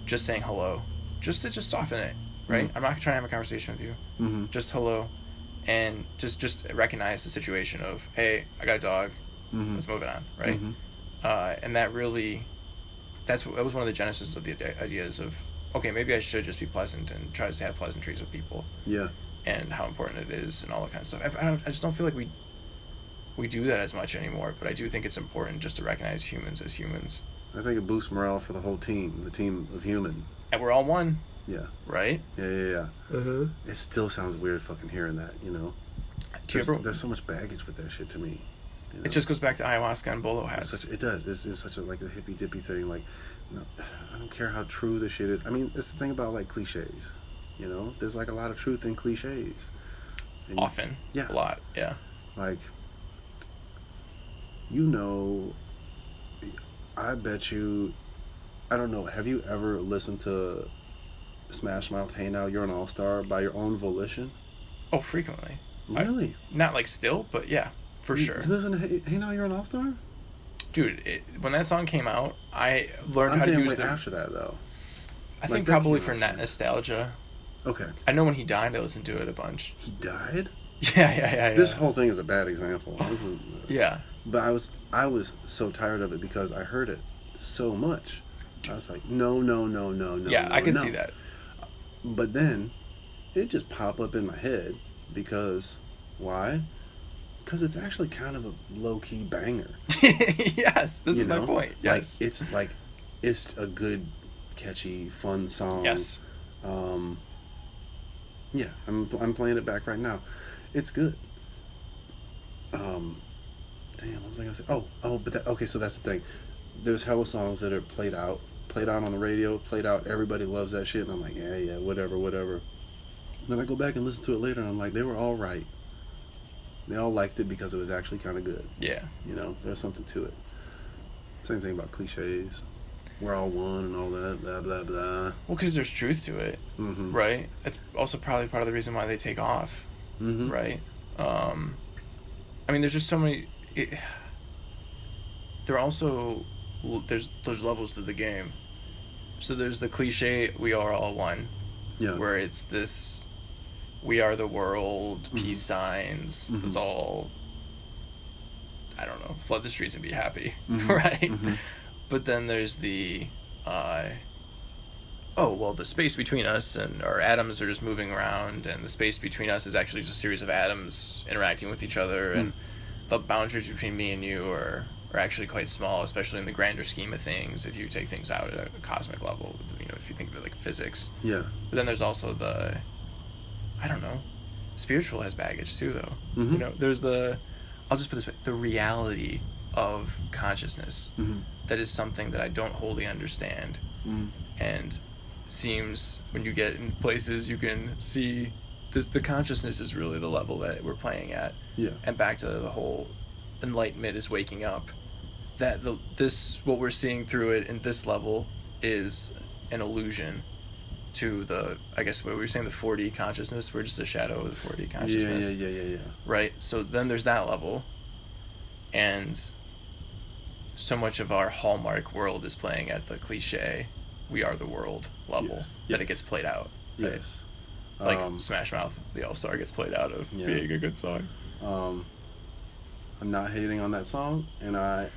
just saying hello, just to soften it, right? I'm not trying to have a conversation with you, just hello, and just recognize the situation of, hey, I got a dog, let's move it on, right? And that was one of the genesis of the ideas of, okay, maybe I should just be pleasant and try to have pleasantries with people. Yeah. And how important it is and all that kind of stuff. I just don't feel like we do that as much anymore, but I do think it's important just to recognize humans as humans. I think it boosts morale for the whole team, the team of human. And we're all one. Yeah. Right? Yeah. It still sounds weird fucking hearing that, There's so much baggage with that shit to me. It just goes back to ayahuasca and bolo hats. It does. It's such a like a hippy dippy thing. Like, I don't care how true the shit is. I mean, it's the thing about like cliches. There's like a lot of truth in cliches. Often. Yeah. A lot. Yeah. Like, I bet you, I don't know, have you ever listened to Smash Mouth, Hey Now You're an All-Star by your own volition? Oh, frequently. Really? Not like still, but yeah, for sure. You listen to Hey Now You're an All-Star? Dude, when that song came out, I learned how to use it. After that, though. I think probably for nostalgia. Okay. I know when he died, I listened to it a bunch. He died? Yeah. This whole thing is a bad example. This is, Yeah. But I was so tired of it because I heard it so much. I was like, no. Yeah, I can see that. But then it just popped up in my head because why? Because it's actually kind of a low-key banger. Yes, this is my point. Yes. It's a good, catchy, fun song. Yes. Yeah, I'm playing it back right now. It's good. Damn, what was I gonna say? Okay, so that's the thing. There's hella songs that are played out on the radio, played out. Everybody loves that shit, and I'm like, yeah, whatever. Then I go back and listen to it later, and I'm like, they were all right. They all liked it because it was actually kind of good. Yeah. There's something to it. Same thing about cliches. We're all one and all that, blah, blah, blah. Well, because there's truth to it, right? It's also probably part of the reason why they take off, right? I mean, there's just so many... There's levels to the game. So there's the cliche, we are all one. Yeah. Where it's this... We are the world, peace signs, it's all, I don't know, flood the streets and be happy, right? But then there's the, the space between us and our atoms are just moving around, and the space between us is actually just a series of atoms interacting with each other, and the boundaries between me and you are actually quite small, especially in the grander scheme of things, if you take things out at a cosmic level, if you think of it like physics. Yeah. But then there's also the... I don't know. Spiritual has baggage too, though. There's I'll just put this way, the reality of consciousness. That is something that I don't wholly understand. And seems when you get in places you can see the consciousness is really the level that we're playing at. Yeah. And back to the whole enlightenment is waking up. That what we're seeing through it in this level is an illusion to I guess what we were saying, the 4D consciousness. We're just a shadow of the 4D consciousness. Yeah. Right? So then there's that level. And so much of our hallmark world is playing at the cliche, we are the world level, that it gets played out. Right? Yes. Like Smash Mouth, the All-Star gets played out of being a good song. I'm not hating on that song, and I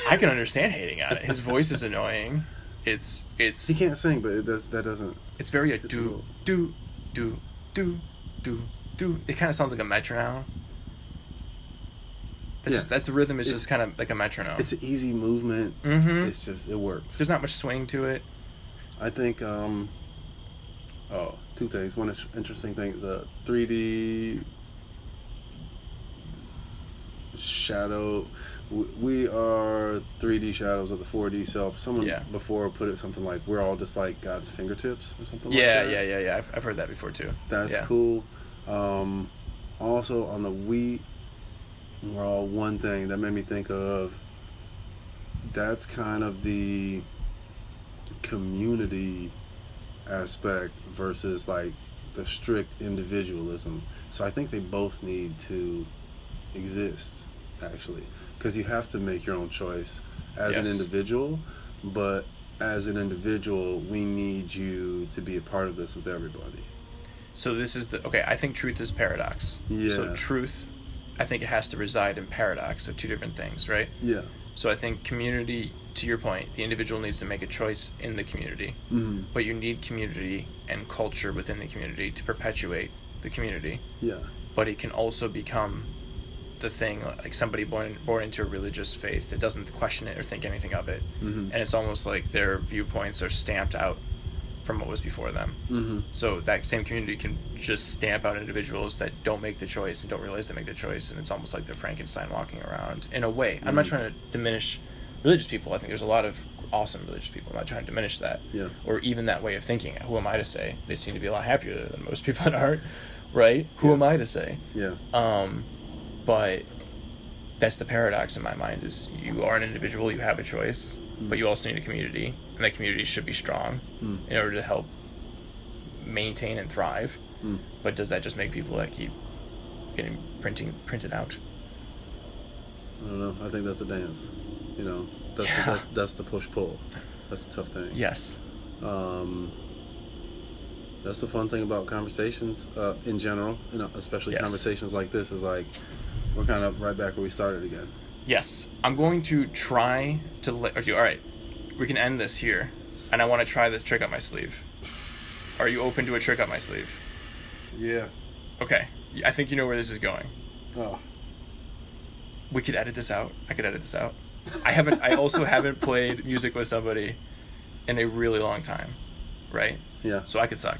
can understand hating on it. His voice is annoying. It's he can't sing, but that doesn't. It's very do. It kind of sounds like a metronome. That's the rhythm. Is just kind of like a metronome. It's an easy movement. It's just it works. There's not much swing to it. I think. Two things. One interesting thing is a 3D shadow. We are 3D shadows of the 4D self. Someone before put it something like we're all just like God's fingertips or something like that. Yeah. I've heard that before too. That's cool. Also on the we're all one thing. That made me think of that's kind of the community aspect versus like the strict individualism. So I think they both need to exist actually. Because you have to make your own choice as an individual, but as an individual, we need you to be a part of this with everybody. So this is I think truth is paradox. Yeah. So truth, I think it has to reside in paradox of two different things, right? Yeah. So I think community, to your point, the individual needs to make a choice in the community, but you need community and culture within the community to perpetuate the community. Yeah. But it can also become the thing, like somebody born into a religious faith that doesn't question it or think anything of it, and it's almost like their viewpoints are stamped out from what was before them. So that same community can just stamp out individuals that don't make the choice and don't realize they make the choice, and it's almost like they're Frankenstein walking around in a way. I'm not trying to diminish religious people. I think there's a lot of awesome religious people. I'm not trying to diminish that, or even that way of thinking. Who am I to say? They seem to be a lot happier than most people that aren't, right? Who am I to say? But that's the paradox in my mind, is you are an individual, you have a choice, but you also need a community, and that community should be strong in order to help maintain and thrive. But does that just make people that keep getting printed out? I don't know. I think that's a dance. That's the push-pull. That's the tough thing. Yes. That's the fun thing about conversations in general, especially Yes. conversations like this, is like we're kind of right back where we started again. Yes. I'm going to try to all right, we can end this here, and I want to try this trick up my sleeve. Are you open to a trick up my sleeve? Yeah. Okay. I think you know where this is going. Oh. We could edit this out. I could edit this out. I also haven't played music with somebody in a really long time, right? Yeah. So I could suck.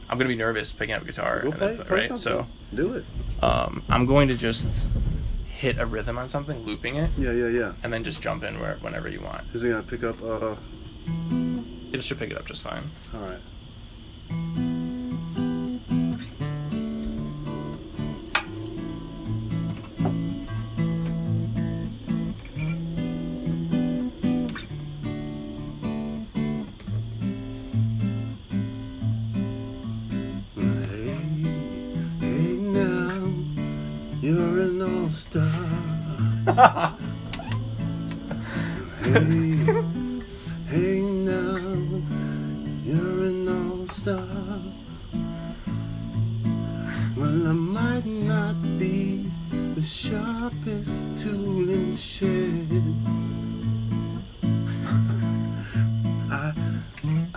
I'm gonna be nervous picking up a guitar. Go play right? something. So Do it. I'm going to just hit a rhythm on something, looping it, Yeah. and then just jump in whenever you want. Is it gonna pick up? It should pick it up just fine. All right. Hey now, you're an all-star. Hey now, you're an all-star. Well, I might not be the sharpest tool in the shed.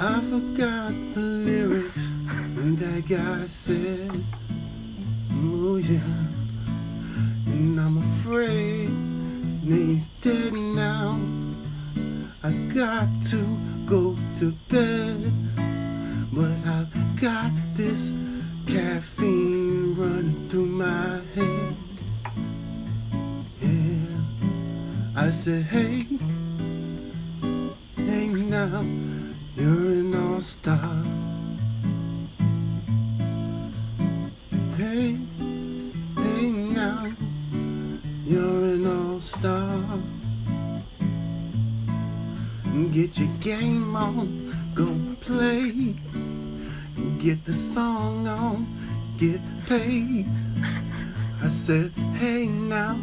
I forgot the lyrics and that guy said, oh yeah, and I'm afraid he's dead now. I got to go to bed, but I've got this caffeine running through my head. Yeah, I said, hey now, you're an all-star. Hey now, you're an all-star. Get your game on, go play. Get the song on, get paid. I said, hey now,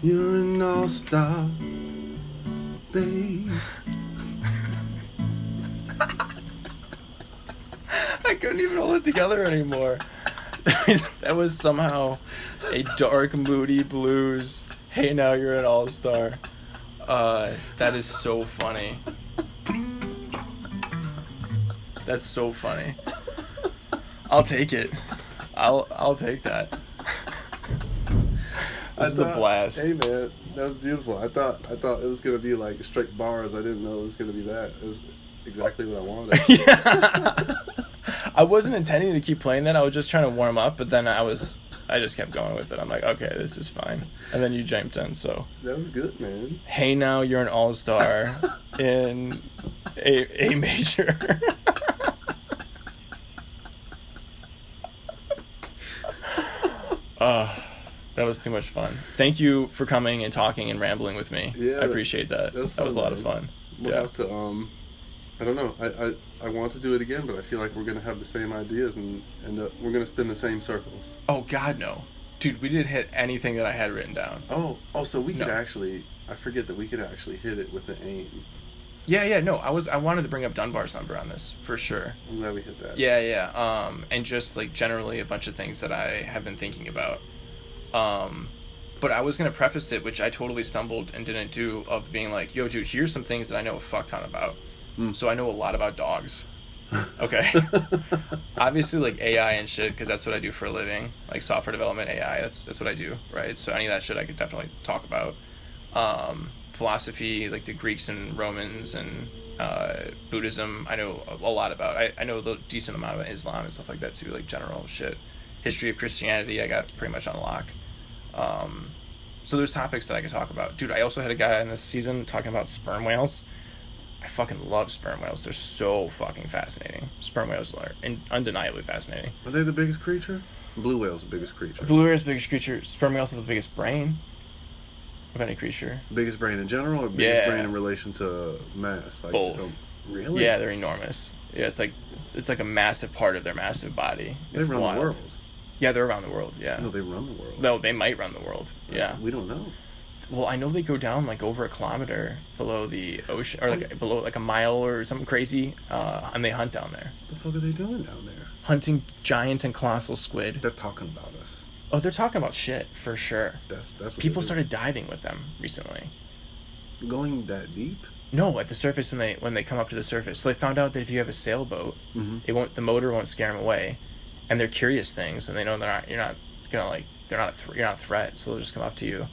you're an all-star, babe. I couldn't even hold it together anymore. That was somehow a dark, moody blues. Hey, now you're an all-star. That is so funny. That's so funny. I'll take it. I'll take that. This is a blast. Hey man, that was beautiful. I thought it was gonna be like straight bars. I didn't know it was gonna be that. It was exactly what I wanted. Yeah. I wasn't intending to keep playing that. I was just trying to warm up, but then I just kept going with it. I'm like, okay, this is fine. And then you jumped in, so. That was good, man. Hey, now you're an all-star in A major. That was too much fun. Thank you for coming and talking and rambling with me. Yeah, I appreciate that. That was a lot of fun. We'll have to, I don't know. I want to do it again, but I feel like we're going to have the same ideas and we're going to spin the same circles. Oh, God, no. Dude, we didn't hit anything that I had written down. Oh, so we could actually, I forget that we could actually hit it with an aim. Yeah, no, I wanted to bring up Dunbar's number on this, for sure. I'm glad we hit that. Yeah, and just, like, generally a bunch of things that I have been thinking about. But I was going to preface it, which I totally stumbled and didn't do, of being like, yo, dude, here's some things that I know a fuck ton about. So I know a lot about dogs. Okay. Obviously, like, AI and shit, because that's what I do for a living. Like, software development, AI, that's what I do, right? So any of that shit I could definitely talk about. Philosophy, like the Greeks and Romans and Buddhism, I know a lot about. I know a decent amount of Islam and stuff like that, too, like general shit. History of Christianity, I got pretty much on lock. So there's topics that I could talk about. Dude, I also had a guy in this season talking about sperm whales. I fucking love sperm whales. They're so fucking fascinating. Sperm whales are undeniably fascinating. Are they the biggest creature? Blue whale's the biggest creature. Blue whale's the biggest creature. Sperm whales have the biggest brain of any creature. Biggest brain in general, or biggest brain in relation to mass? Like, both. So, really? Yeah, they're enormous. Yeah, it's like a massive part of their massive body. They run the world. Yeah, they're around the world. Yeah. No, they run the world. No, they might run the world. Yeah. We don't know. Well, I know they go down like over a kilometer below the ocean, or like below like a mile or something crazy, and they hunt down there. What the fuck are they doing down there? Hunting giant and colossal squid. They're talking about us. Oh, they're talking about shit for sure. That's what People they're started diving with them recently. doing. Going that deep? No, at the surface when they come up to the surface. So they found out that if you have a sailboat, the motor won't scare them away, and they're curious things, and they know you're not a threat, so they'll just come up to you,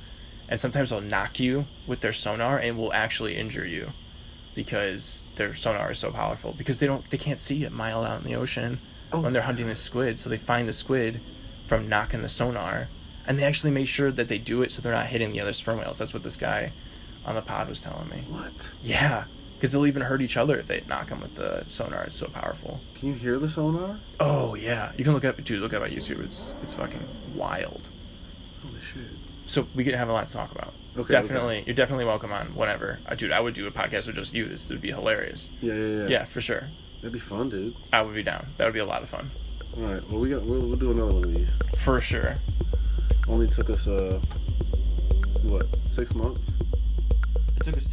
and sometimes they'll knock you with their sonar and will actually injure you, because their sonar is so powerful. Because they can't see a mile out in the ocean when they're hunting the squid, so they find the squid from knocking the sonar, and they actually make sure that they do it so they're not hitting the other sperm whales. That's what this guy on the pod was telling me. What? Yeah, because they'll even hurt each other if they knock them with the sonar. It's so powerful. Can you hear the sonar? Oh yeah, you can look it up, dude. Look it up on YouTube. It's fucking wild. Holy shit. So we could have a lot to talk about. Okay. Definitely, you're definitely welcome on whenever. Dude, I would do a podcast with just you. This would be hilarious. Yeah. Yeah, for sure. That'd be fun, dude. I would be down. That would be a lot of fun. All right. Well, we'll do another one of these. For sure. Only took us 6 months? It took us